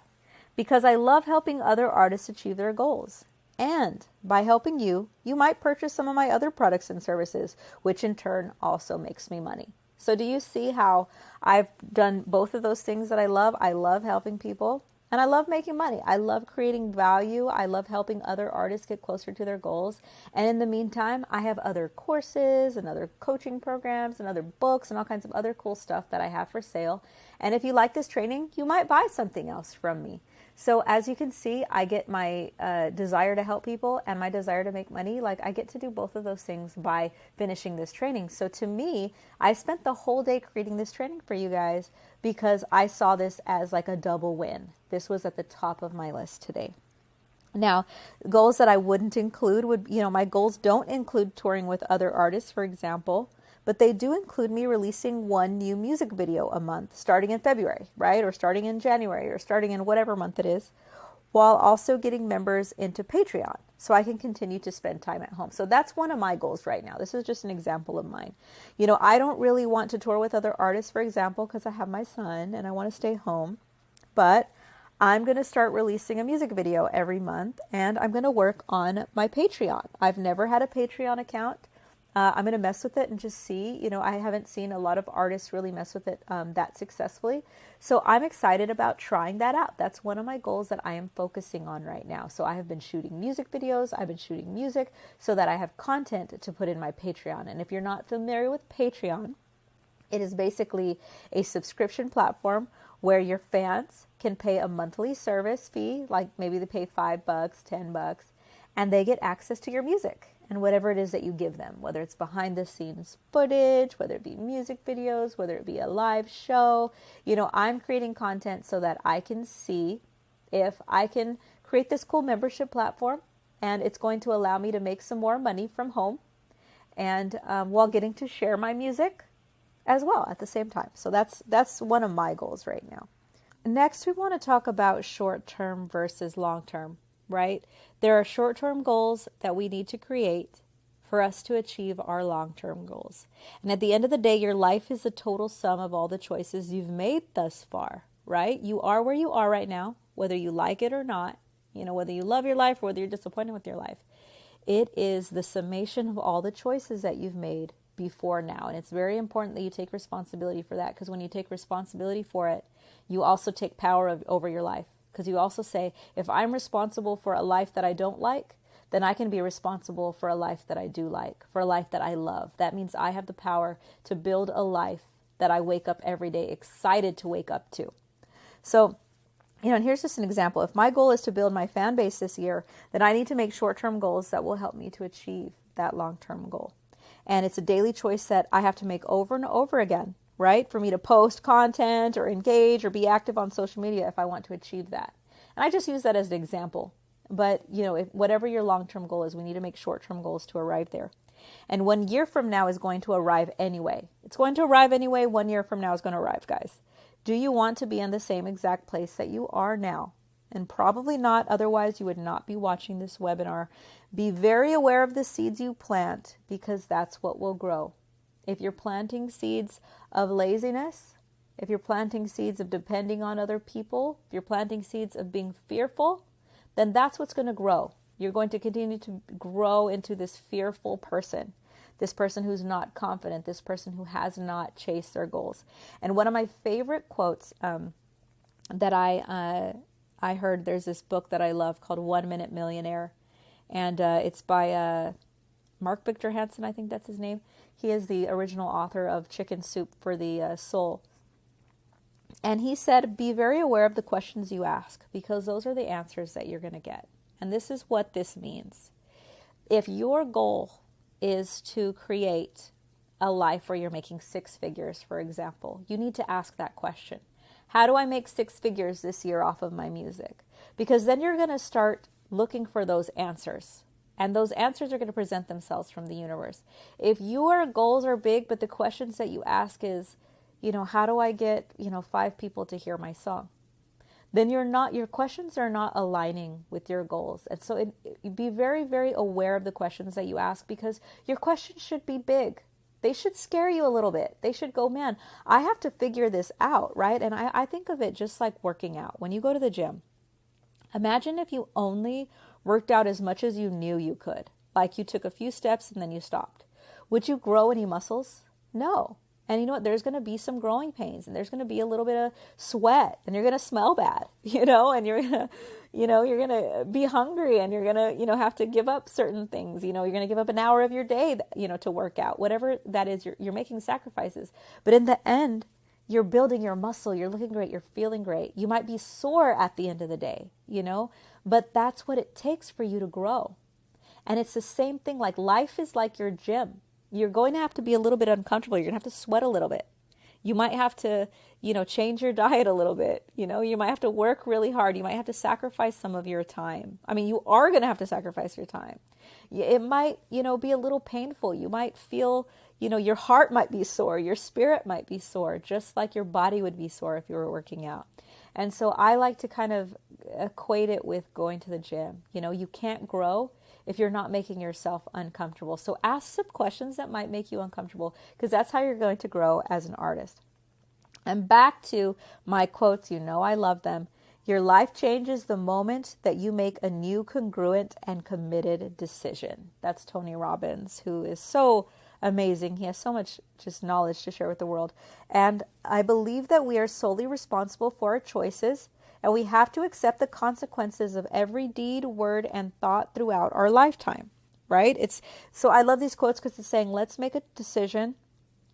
Because I love helping other artists achieve their goals. And by helping you, you might purchase some of my other products and services, which in turn also makes me money. So do you see how I've done both of those things that I love? I love helping people and I love making money. I love creating value. I love helping other artists get closer to their goals. And in the meantime, I have other courses and other coaching programs and other books and all kinds of other cool stuff that I have for sale. And if you like this training, you might buy something else from me. So as you can see, I get my desire to help people and my desire to make money. Like, I get to do both of those things by finishing this training. So to me, I spent the whole day creating this training for you guys because I saw this as like a double win. This was at the top of my list today. Now, goals that I wouldn't include would, my goals don't include touring with other artists, for example, but they do include me releasing one new music video a month, starting in February, right? Or starting in January, or starting in whatever month it is, while also getting members into Patreon so I can continue to spend time at home. So that's one of my goals right now. This is just an example of mine. I don't really want to tour with other artists, for example, because I have my son and I want to stay home, but I'm going to start releasing a music video every month, and I'm going to work on my Patreon. I've never had a Patreon account. I'm going to mess with it and just see. I haven't seen a lot of artists really mess with it that successfully. So I'm excited about trying that out. That's one of my goals that I am focusing on right now. So I have been shooting music videos. I've been shooting music so that I have content to put in my Patreon. And if you're not familiar with Patreon, it is basically a subscription platform where your fans can pay a monthly service fee, like maybe they pay $5, $10, and they get access to your music and whatever it is that you give them, whether it's behind the scenes footage, whether it be music videos, whether it be a live show. I'm creating content so that I can see if I can create this cool membership platform, and it's going to allow me to make some more money from home and while getting to share my music as well at the same time. So that's one of my goals right now. Next, we want to talk about short-term versus long-term, right? There are short-term goals that we need to create for us to achieve our long-term goals. And at the end of the day, your life is the total sum of all the choices you've made thus far, right? You are where you are right now, whether you like it or not, whether you love your life or whether you're disappointed with your life. It is the summation of all the choices that you've made before now. And it's very important that you take responsibility for that, because when you take responsibility for it, you also take power over your life. Because you also say, if I'm responsible for a life that I don't like, then I can be responsible for a life that I do like, for a life that I love. That means I have the power to build a life that I wake up every day excited to wake up to. So, and here's just an example. If my goal is to build my fan base this year, then I need to make short-term goals that will help me to achieve that long-term goal. And it's a daily choice that I have to make over and over again, right? For me to post content or engage or be active on social media if I want to achieve that. And I just use that as an example. But, whatever your long-term goal is, we need to make short-term goals to arrive there. And 1 year from now is going to arrive anyway. It's going to arrive anyway. 1 year from now is going to arrive, guys. Do you want to be in the same exact place that you are now? And probably not. Otherwise, you would not be watching this webinar. Be very aware of the seeds you plant, because that's what will grow. If you're planting seeds of laziness, if you're planting seeds of depending on other people, if you're planting seeds of being fearful, then that's what's going to grow. You're going to continue to grow into this fearful person, this person who's not confident, this person who has not chased their goals. And one of my favorite quotes that I heard, there's this book that I love called 1 Minute Millionaire. And it's by Mark Victor Hansen, I think that's his name. He is the original author of Chicken Soup for the Soul. And he said, be very aware of the questions you ask, because those are the answers that you're going to get. And this is what this means. If your goal is to create a life where you're making 6 figures, for example, you need to ask that question. How do I make 6 figures this year off of my music? Because then you're going to start looking for those answers. And those answers are going to present themselves from the universe. If your goals are big, but the questions that you ask is, how do I get, 5 people to hear my song? then your questions are not aligning with your goals. And so be very, very aware of the questions that you ask, because your questions should be big. They should scare you a little bit. They should go, man, I have to figure this out, right? And I think of it just like working out. When you go to the gym, imagine if you only worked out as much as you knew you could. Like you took a few steps and then you stopped. Would you grow any muscles? No. And you know what? There's going to be some growing pains, and there's going to be a little bit of sweat, and you're going to smell bad, and you're going to, you're going to be hungry, and you're going to, have to give up certain things. You're going to give up an hour of your day, to work out, whatever that is, you're making sacrifices. But in the end, you're building your muscle. You're looking great. You're feeling great. You might be sore at the end of the day, but that's what it takes for you to grow. And it's the same thing. Like life is like your gym. You're going to have to be a little bit uncomfortable. You're going to have to sweat a little bit. You might have to, change your diet a little bit. You might have to work really hard. You might have to sacrifice some of your time. I mean, you are going to have to sacrifice your time. It might, be a little painful. You might feel, your heart might be sore. Your spirit might be sore, just like your body would be sore if you were working out. And so I like to kind of equate it with going to the gym. You can't grow if you're not making yourself uncomfortable. So ask some questions that might make you uncomfortable, because that's how you're going to grow as an artist. And back to my quotes, I love them. Your life changes the moment that you make a new congruent and committed decision. That's Tony Robbins, who is so amazing. He has so much just knowledge to share with the world. And I believe that we are solely responsible for our choices, and we have to accept the consequences of every deed, word, and thought throughout our lifetime, right? So I love these quotes because it's saying, let's make a decision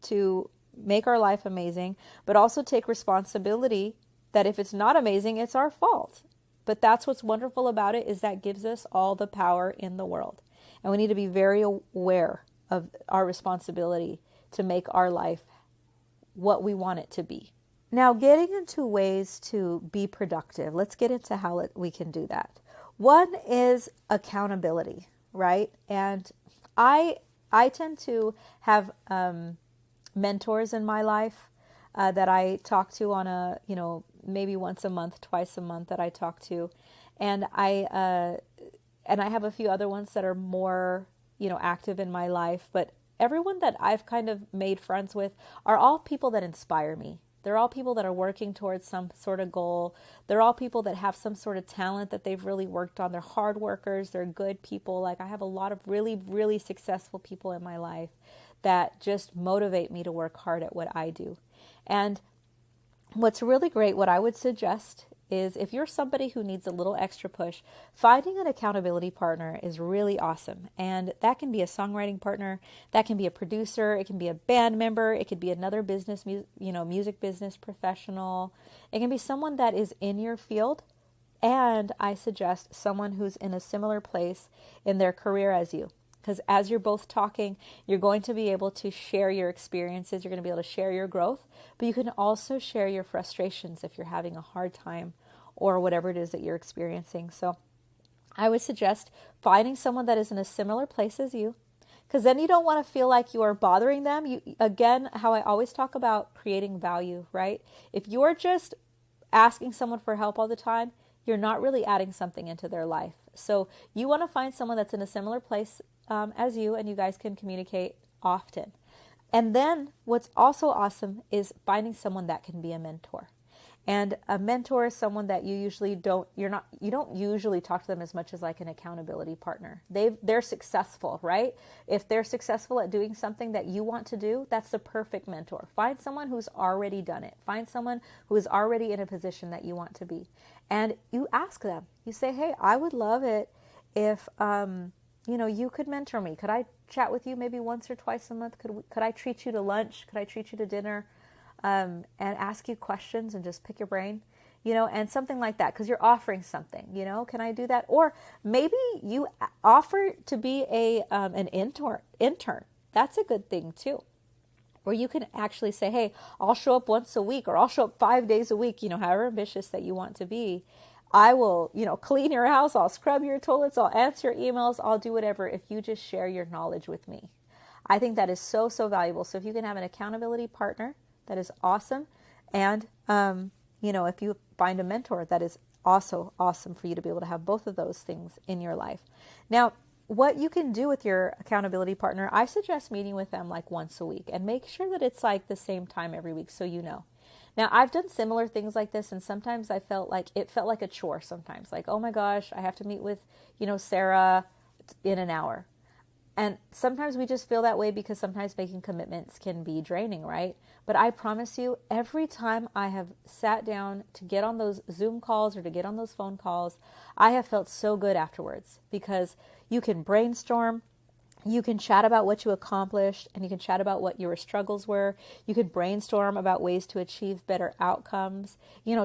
to make our life amazing, but also take responsibility that if it's not amazing, it's our fault. But that's what's wonderful about it, is that gives us all the power in the world. And we need to be very aware of our responsibility to make our life what we want it to be. Now, getting into ways to be productive, let's get into how we can do that. One is accountability, right? And I tend to have mentors in my life that I talk to on a, maybe once a month, twice a month that I talk to. And I have a few other ones that are more, active in my life. But everyone that I've kind of made friends with are all people that inspire me. They're all people that are working towards some sort of goal. They're all people that have some sort of talent that they've really worked on. They're hard workers. They're good people. Like I have a lot of really, really successful people in my life that just motivate me to work hard at what I do. And what's really great, what I would suggest is, if you're somebody who needs a little extra push, finding an accountability partner is really awesome. And that can be a songwriting partner, that can be a producer, it can be a band member, it could be another business, music business professional. It can be someone that is in your field. And I suggest someone who's in a similar place in their career as you. Because as you're both talking, you're going to be able to share your experiences. You're going to be able to share your growth, but you can also share your frustrations if you're having a hard time or whatever it is that you're experiencing. So I would suggest finding someone that is in a similar place as you, because then you don't want to feel like you are bothering them. Again, how I always talk about creating value, right? If you're just asking someone for help all the time, you're not really adding something into their life. So you want to find someone that's in a similar place as you, and you guys can communicate often. And then what's also awesome is finding someone that can be a mentor. And a mentor is someone that you don't usually talk to them as much as like an accountability partner. They're successful, right? If they're successful at doing something that you want to do, that's the perfect mentor. Find someone who's already done it. Find someone who is already in a position that you want to be. And you ask them, you say, hey, I would love it if, you could mentor me. Could I chat with you maybe once or twice a month? Could I treat you to lunch? Could I treat you to dinner? And ask you questions and just pick your brain, and something like that, because you're offering something, can I do that? Or maybe you offer to be an intern. That's a good thing too, where you can actually say, hey, I'll show up once a week, or I'll show up 5 days a week, however ambitious that you want to be. I will, clean your house, I'll scrub your toilets, I'll answer your emails, I'll do whatever if you just share your knowledge with me. I think that is so valuable. So if you can have an accountability partner, that is awesome. And if you find a mentor, that is also awesome for you to be able to have both of those things in your life. Now, what you can do with your accountability partner, I suggest meeting with them like once a week, and make sure that it's like the same time every week so you know. Now, I've done similar things like this, and sometimes it felt like a chore sometimes. Like, oh my gosh, I have to meet with, Sarah in an hour. And sometimes we just feel that way because sometimes making commitments can be draining, right? But I promise you, every time I have sat down to get on those Zoom calls or to get on those phone calls, I have felt so good afterwards, because you can brainstorm. You can chat about what you accomplished, and you can chat about what your struggles were. You could brainstorm about ways to achieve better outcomes.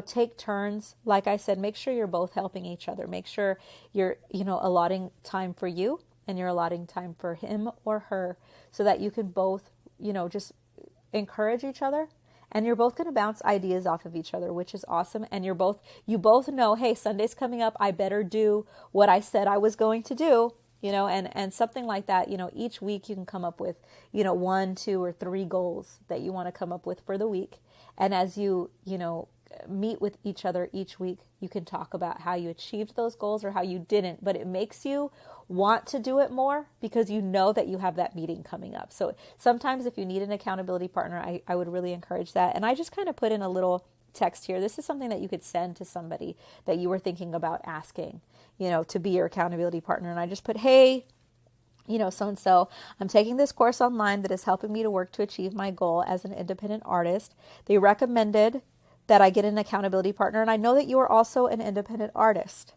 Take turns. Like I said, make sure you're both helping each other. Make sure you're, allotting time for you and you're allotting time for him or her, so that you can both, just encourage each other. And you're both going to bounce ideas off of each other, which is awesome. And you both know, hey, Sunday's coming up. I better do what I said I was going to do. And something like that, each week you can come up with, 1, 2, or 3 goals that you want to come up with for the week. And as you meet with each other each week, you can talk about how you achieved those goals or how you didn't, but it makes you want to do it more because you know that you have that meeting coming up. So sometimes if you need an accountability partner, I would really encourage that. And I just kind of put in a little text here. This is something that you could send to somebody that you were thinking about asking, to be your accountability partner. And I just put, hey, so-and-so, I'm taking this course online that is helping me to work to achieve my goal as an independent artist. They recommended that I get an accountability partner, and I know that you are also an independent artist.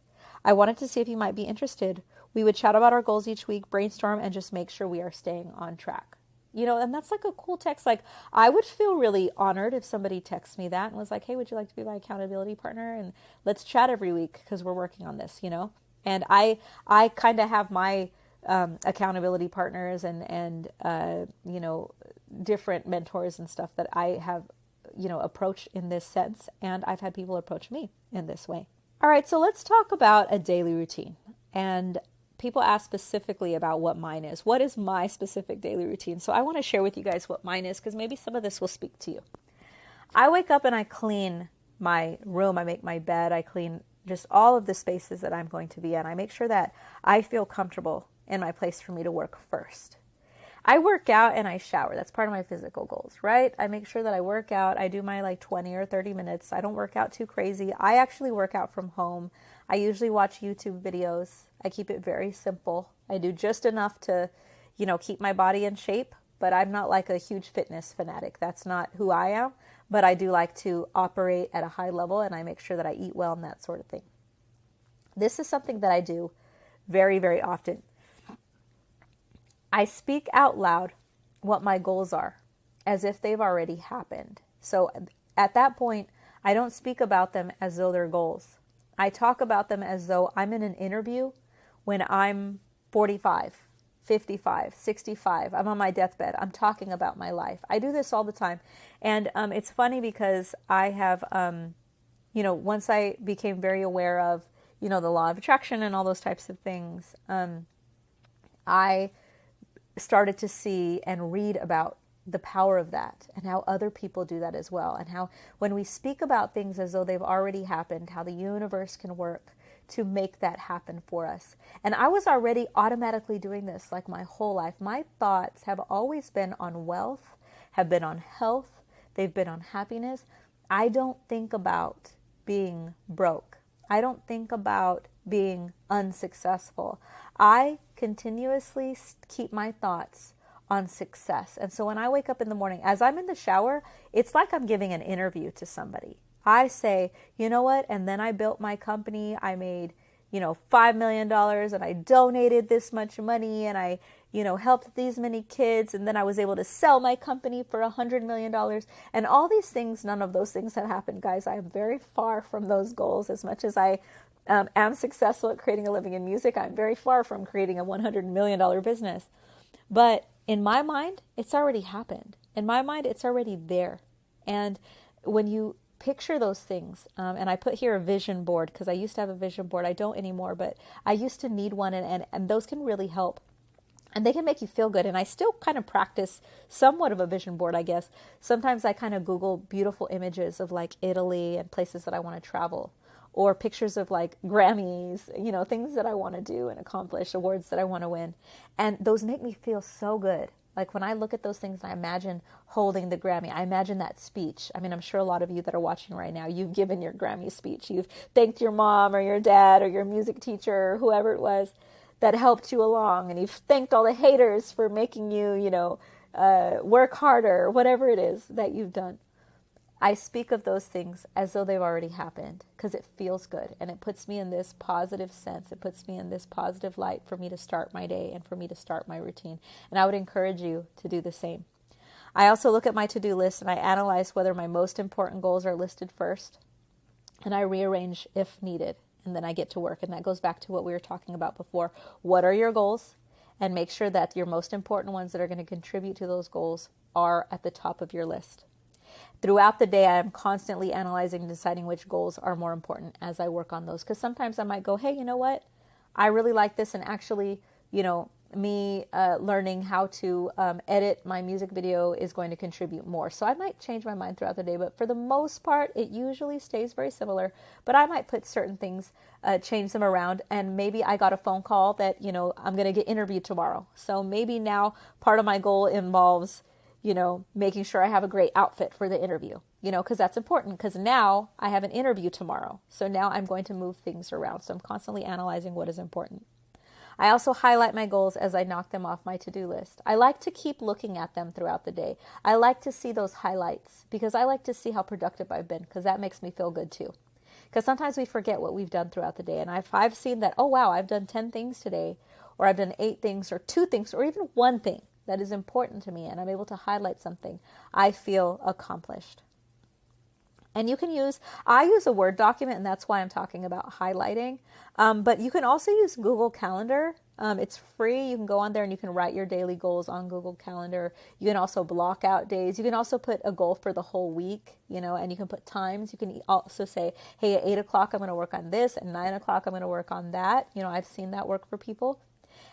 I wanted to see if you might be interested. We would chat about our goals each week, brainstorm, and just make sure we are staying on track. And that's like a cool text. Like, I would feel really honored if somebody texts me that and was like, hey, would you like to be my accountability partner? And let's chat every week because we're working on this, And I kind of have my accountability partners and different mentors and stuff that I have, approached in this sense. And I've had people approach me in this way. All right, so let's talk about a daily routine. And people ask specifically about what mine is. What is my specific daily routine? So I want to share with you guys what mine is, because maybe some of this will speak to you. I wake up and I clean my room. I make my bed. I clean just all of the spaces that I'm going to be in. I make sure that I feel comfortable in my place for me to work first. I work out and I shower. That's part of my physical goals, right? I make sure that I work out. I do my 20 or 30 minutes. I don't work out too crazy. I actually work out from home. I usually watch YouTube videos. I keep it very simple. I do just enough to, keep my body in shape, but I'm not like a huge fitness fanatic. That's not who I am, but I do like to operate at a high level, and I make sure that I eat well and that sort of thing. This is something that I do very, very often. I speak out loud what my goals are as if they've already happened. So at that point, I don't speak about them as though they're goals. I talk about them as though I'm in an interview when I'm 45, 55, 65. I'm on my deathbed. I'm talking about my life. I do this all the time. And it's funny because I have, once I became very aware of, the law of attraction and all those types of things, I started to see and read about the power of that and how other people do that as well. And how when we speak about things as though they've already happened, how the universe can work to make that happen for us. And I was already automatically doing this like my whole life. My thoughts have always been on wealth, have been on health, they've been on happiness. I don't think about being broke. I don't think about being unsuccessful. I continuously keep my thoughts on success. And so when I wake up in the morning, as I'm in the shower, it's like I'm giving an interview to somebody. I say, you know what? And then I built my company. I made, $5 million, and I donated this much money, and I, helped these many kids. And then I was able to sell my company for $100 million. And all these things, none of those things have happened, guys. I am very far from those goals. As much as I am successful at creating a living in music, I'm very far from creating a $100 million business. But in my mind, it's already happened. In my mind, it's already there. And when you picture those things, and I put here a vision board because I used to have a vision board. I don't anymore, but I used to need one, and those can really help and they can make you feel good. And I still kind of practice somewhat of a vision board, I guess. Sometimes I kind of Google beautiful images of like Italy and places that I want to travel, or pictures of like Grammys, things that I want to do and accomplish, awards that I want to win. And those make me feel so good. Like when I look at those things and I imagine holding the Grammy, I imagine that speech. I mean, I'm sure a lot of you that are watching right now, you've given your Grammy speech. You've thanked your mom or your dad or your music teacher or whoever it was that helped you along. And you've thanked all the haters for making you, work harder, whatever it is that you've done. I speak of those things as though they've already happened because it feels good and it puts me in this positive sense. It puts me in this positive light for me to start my day and for me to start my routine. And I would encourage you to do the same. I also look at my to-do list and I analyze whether my most important goals are listed first, and I rearrange if needed, and then I get to work. And that goes back to what we were talking about before. What are your goals? And make sure that your most important ones that are going to contribute to those goals are at the top of your list. Throughout the day, I am constantly analyzing and deciding which goals are more important as I work on those. Because sometimes I might go, hey, you know what? I really like this. And actually, me learning how to edit my music video is going to contribute more. So I might change my mind throughout the day. But for the most part, it usually stays very similar. But I might put certain things, change them around. And maybe I got a phone call that, I'm going to get interviewed tomorrow. So maybe now part of my goal involves making sure I have a great outfit for the interview, because that's important, because now I have an interview tomorrow. So now I'm going to move things around. So I'm constantly analyzing what is important. I also highlight my goals as I knock them off my to-do list. I like to keep looking at them throughout the day. I like to see those highlights because I like to see how productive I've been, because that makes me feel good too. Because sometimes we forget what we've done throughout the day. And if I've seen that, oh, wow, I've done 10 things today, or I've done 8 things or 2 things or even 1 thing that is important to me, and I'm able to highlight something, I feel accomplished. And I use a Word document, and that's why I'm talking about highlighting. But you can also use Google Calendar. It's free. You can go on there and you can write your daily goals on Google Calendar. You can also block out days. You can also put a goal for the whole week, and you can put times. You can also say, hey, at 8 o'clock, I'm going to work on this. At 9 o'clock, I'm going to work on that. I've seen that work for people.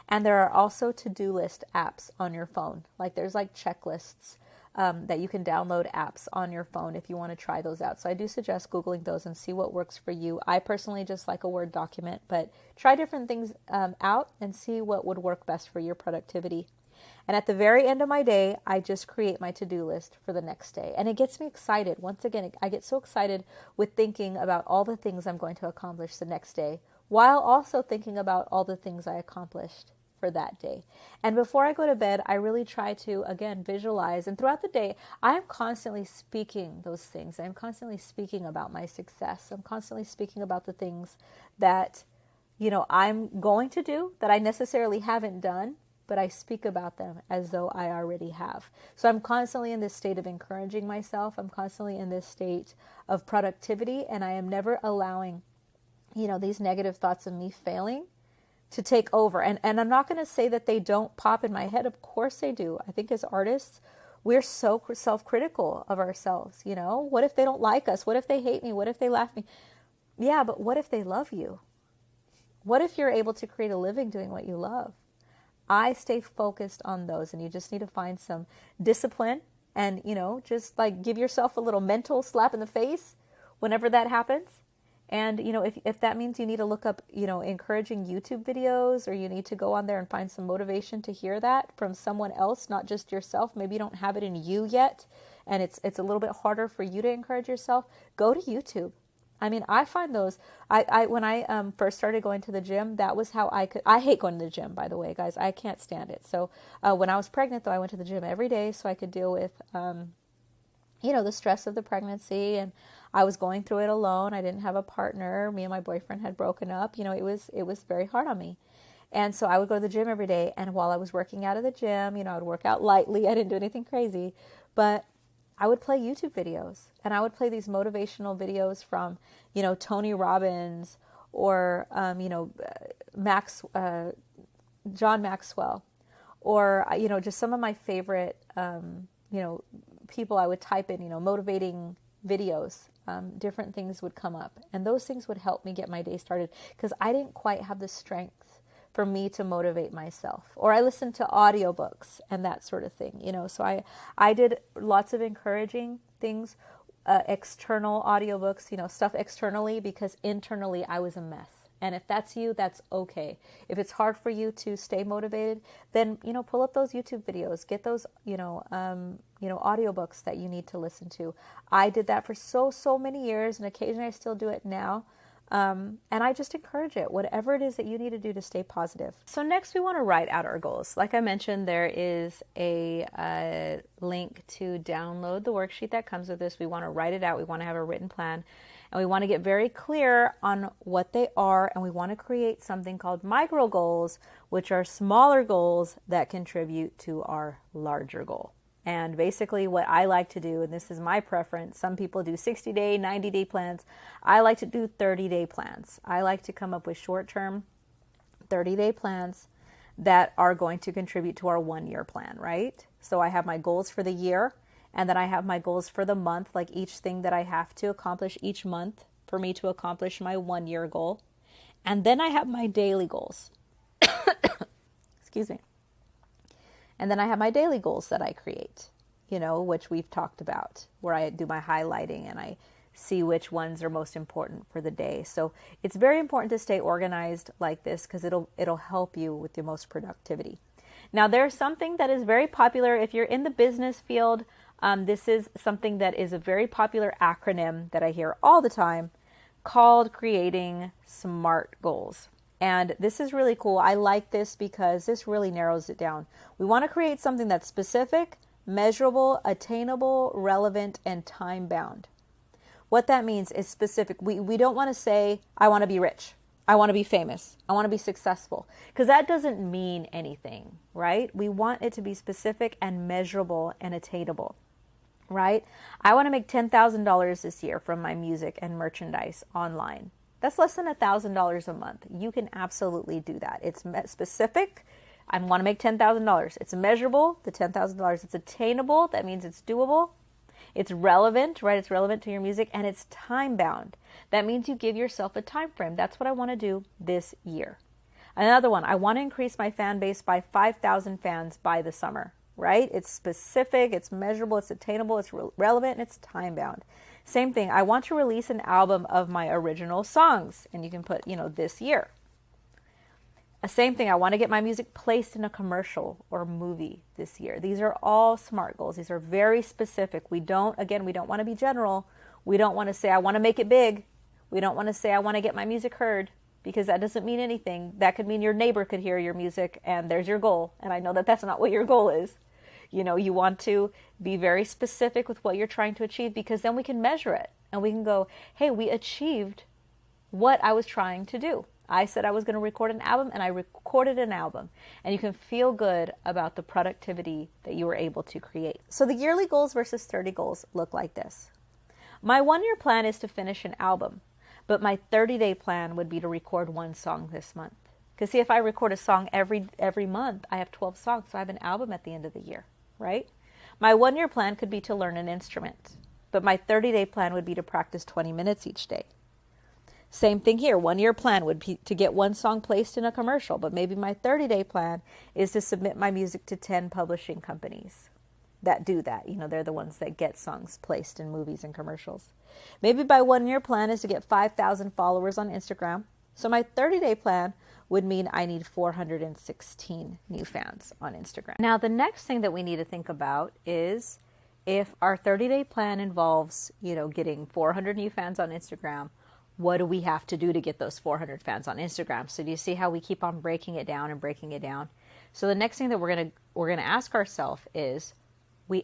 And there are also to-do list apps on your phone. Like there's like checklists that you can download apps on your phone if you want to try those out. So I do suggest Googling those and see what works for you. I personally just like a Word document, but try different things out and see what would work best for your productivity. And at the very end of my day, I just create my to-do list for the next day. And it gets me excited. Once again, I get so excited with thinking about all the things I'm going to accomplish the next day, while also thinking about all the things I accomplished for that day. And before I go to bed, I really try to, again, visualize. And throughout the day, I'm constantly speaking those things. I'm constantly speaking about my success. I'm constantly speaking about the things that, I'm going to do that I necessarily haven't done, but I speak about them as though I already have. So I'm constantly in this state of encouraging myself. I'm constantly in this state of productivity, and I am never allowing, these negative thoughts of me failing to take over. And I'm not going to say that they don't pop in my head. Of course they do. I think as artists, we're so self-critical of ourselves. What if they don't like us? What if they hate me? What if they laugh at me? Yeah, but what if they love you? What if you're able to create a living doing what you love? I stay focused on those, and you just need to find some discipline and, just like give yourself a little mental slap in the face whenever that happens. And, if that means you need to look up, encouraging YouTube videos, or you need to go on there and find some motivation to hear that from someone else, not just yourself. Maybe you don't have it in you yet, and it's a little bit harder for you to encourage yourself. Go to YouTube. I mean, I find those, when I first started going to the gym, that was how I hate going to the gym, by the way, guys. I can't stand it. So when I was pregnant, though, I went to the gym every day so I could deal with, the stress of the pregnancy, and I was going through it alone. I didn't have a partner. Me and my boyfriend had broken up. It was very hard on me. And so I would go to the gym every day. And while I was working out of the gym, I would work out lightly. I didn't do anything crazy, but I would play YouTube videos, and I would play these motivational videos from, Tony Robbins or, John Maxwell, or, just some of my favorite, people I would type in, motivating videos. Different things would come up, and those things would help me get my day started, because I didn't quite have the strength for me to motivate myself. Or I listen to audiobooks and that sort of thing, So I did lots of encouraging things, external audiobooks, stuff externally, because internally I was a mess. And if that's you, that's okay. If it's hard for you to stay motivated, then, pull up those YouTube videos, get those, audiobooks that you need to listen to. I did that for so many years, and occasionally I still do it now. And I just encourage it, whatever it is that you need to do to stay positive. So next we want to write out our goals. Like I mentioned, there is a link to download the worksheet that comes with this. We want to write it out. We want to have a written plan, and we want to get very clear on what they are. And we want to create something called micro goals, which are smaller goals that contribute to our larger goal. And basically what I like to do, and this is my preference, some people do 60-day, 90-day plans. I like to do 30-day plans. I like to come up with short-term 30-day plans that are going to contribute to our 1-year plan, right? So I have my goals for the year, and then I have my goals for the month, like each thing that I have to accomplish each month for me to accomplish my 1-year goal. And then I have my daily goals. Excuse me. And then I have my daily goals that I create, which we've talked about, where I do my highlighting and I see which ones are most important for the day. So it's very important to stay organized like this, because it'll help you with your most productivity. Now, there's something that is very popular if you're in the business field. This is something that is a very popular acronym that I hear all the time, called creating SMART goals. And this is really cool. I like this because this really narrows it down. We want to create something that's specific, measurable, attainable, relevant, and time-bound. What that means is specific. We don't want to say, I want to be rich. I want to be famous. I want to be successful. Because that doesn't mean anything, right? We want it to be specific and measurable and attainable, right? I want to make $10,000 this year from my music and merchandise online. That's less than $1,000 a month. You can absolutely do that. It's specific. I want to make $10,000. It's measurable, the $10,000. It's attainable. That means it's doable. It's relevant, right? It's relevant to your music, and it's time bound. That means you give yourself a time frame. That's what I want to do this year. Another one, I want to increase my fan base by 5,000 fans by the summer, right? It's specific, it's measurable, it's attainable, it's relevant, and it's time bound. Same thing, I want to release an album of my original songs, and you can put, this year. Same thing, I want to get my music placed in a commercial or movie this year. These are all SMART goals. These are very specific. We don't want to be general. We don't want to say, I want to make it big. We don't want to say, I want to get my music heard, because that doesn't mean anything. That could mean your neighbor could hear your music, and there's your goal. And I know that that's not what your goal is. You want to be very specific with what you're trying to achieve, because then we can measure it and we can go, hey, we achieved what I was trying to do. I said I was going to record an album, and I recorded an album. And you can feel good about the productivity that you were able to create. So the yearly goals versus 30 goals look like this. My 1-year plan is to finish an album, but my 30-day plan would be to record 1 song this month. Because see, if I record a song every month, I have 12 songs, so I have an album at the end of the year, right? My 1-year plan could be to learn an instrument, but my 30-day plan would be to practice 20 minutes each day. Same thing here. 1-year plan would be to get 1 song placed in a commercial, but maybe my 30-day plan is to submit my music to 10 publishing companies that do that. They're the ones that get songs placed in movies and commercials. Maybe my 1-year plan is to get 5,000 followers on Instagram. So my 30-day plan would mean I need 416 new fans on Instagram. Now, the next thing that we need to think about is if our 30-day plan involves, getting 400 new fans on Instagram, what do we have to do to get those 400 fans on Instagram? So do you see how we keep on breaking it down and breaking it down? So the next thing that we're going to ask ourselves is,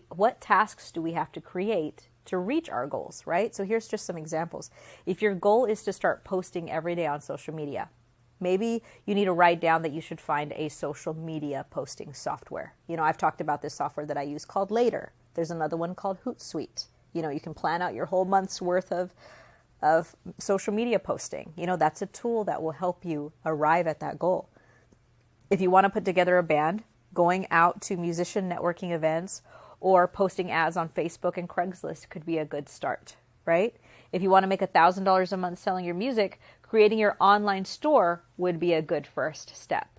what tasks do we have to create to reach our goals, right? So here's just some examples. If your goal is to start posting every day on social media, maybe you need to write down that you should find a social media posting software. I've talked about this software that I use called Later. There's another one called Hootsuite. You can plan out your whole month's worth of social media posting. That's a tool that will help you arrive at that goal. If you want to put together a band, going out to musician networking events or posting ads on Facebook and Craigslist could be a good start, right? If you want to make $1,000 a month selling your music, creating your online store would be a good first step.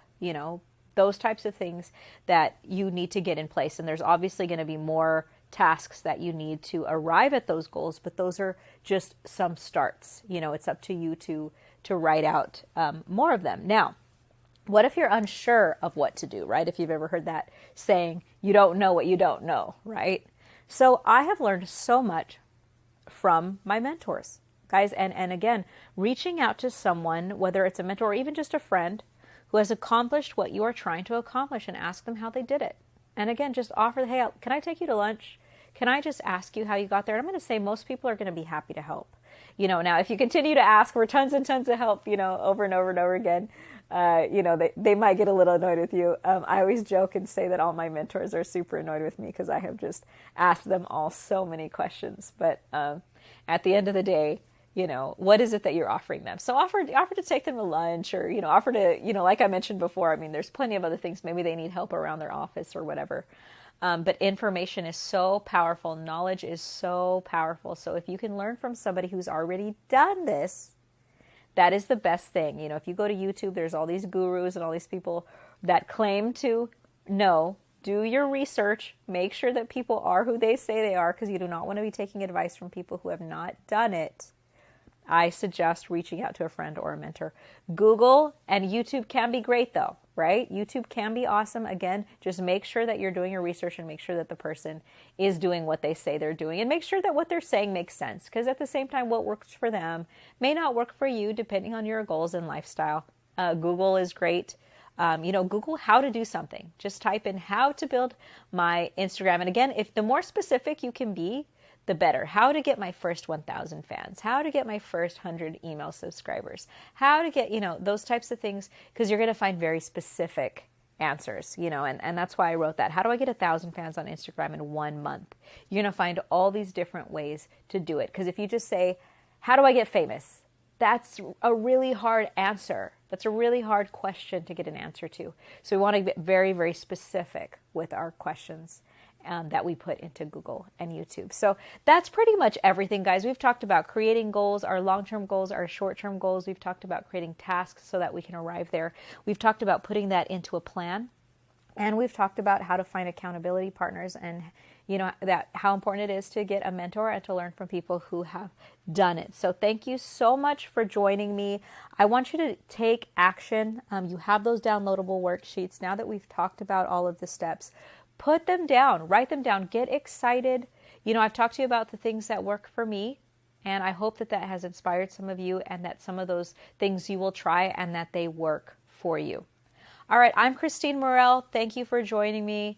those types of things that you need to get in place. And there's obviously going to be more tasks that you need to arrive at those goals, but those are just some starts. It's up to you to write out more of them. Now, what if you're unsure of what to do, right? If you've ever heard that saying, you don't know what you don't know, right? So I have learned so much from my mentors, guys. And again, reaching out to someone, whether it's a mentor or even just a friend who has accomplished what you are trying to accomplish, and ask them how they did it. And again, just offer, hey, can I take you to lunch? Can I just ask you how you got there? And I'm going to say most people are going to be happy to help. Now if you continue to ask for tons and tons of help, over and over and over again, they might get a little annoyed with you. I always joke and say that all my mentors are super annoyed with me because I have just asked them all so many questions. But at the end of the day, what is it that you're offering them? So offer to take them to lunch, or, offer to, like I mentioned before, I mean, there's plenty of other things. Maybe they need help around their office or whatever. But information is so powerful. Knowledge is so powerful. So if you can learn from somebody who's already done this, that is the best thing. If you go to YouTube, there's all these gurus and all these people that claim to know. Do your research. Make sure that people are who they say they are, because you do not want to be taking advice from people who have not done it. I suggest reaching out to a friend or a mentor. Google and YouTube can be great though, right? YouTube can be awesome. Again, just make sure that you're doing your research and make sure that the person is doing what they say they're doing, and make sure that what they're saying makes sense, because at the same time, what works for them may not work for you depending on your goals and lifestyle. Google is great. Google how to do something. Just type in how to build my Instagram. And again, if the more specific you can be, the better. How to get my first 1,000 fans, how to get my first 100 email subscribers, how to get, those types of things, because you're going to find very specific answers, and that's why I wrote that. How do I get 1,000 fans on Instagram in 1 month? You're going to find all these different ways to do it. Because if you just say, how do I get famous? That's a really hard answer. That's a really hard question to get an answer to. So we want to get very, very specific with our questions that we put into Google and YouTube. So that's pretty much everything, guys. We've talked about creating goals, our long-term goals, our short-term goals. We've talked about creating tasks so that we can arrive there. We've talked about putting that into a plan. And we've talked about how to find accountability partners, and that how important it is to get a mentor and to learn from people who have done it. So thank you so much for joining me. I want you to take action. You have those downloadable worksheets. Now that we've talked about all of the steps, put them down, write them down, get excited. I've talked to you about the things that work for me, and I hope that has inspired some of you, and that some of those things you will try and that they work for you. All right, I'm Christine Morel. Thank you for joining me.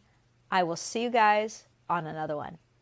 I will see you guys on another one.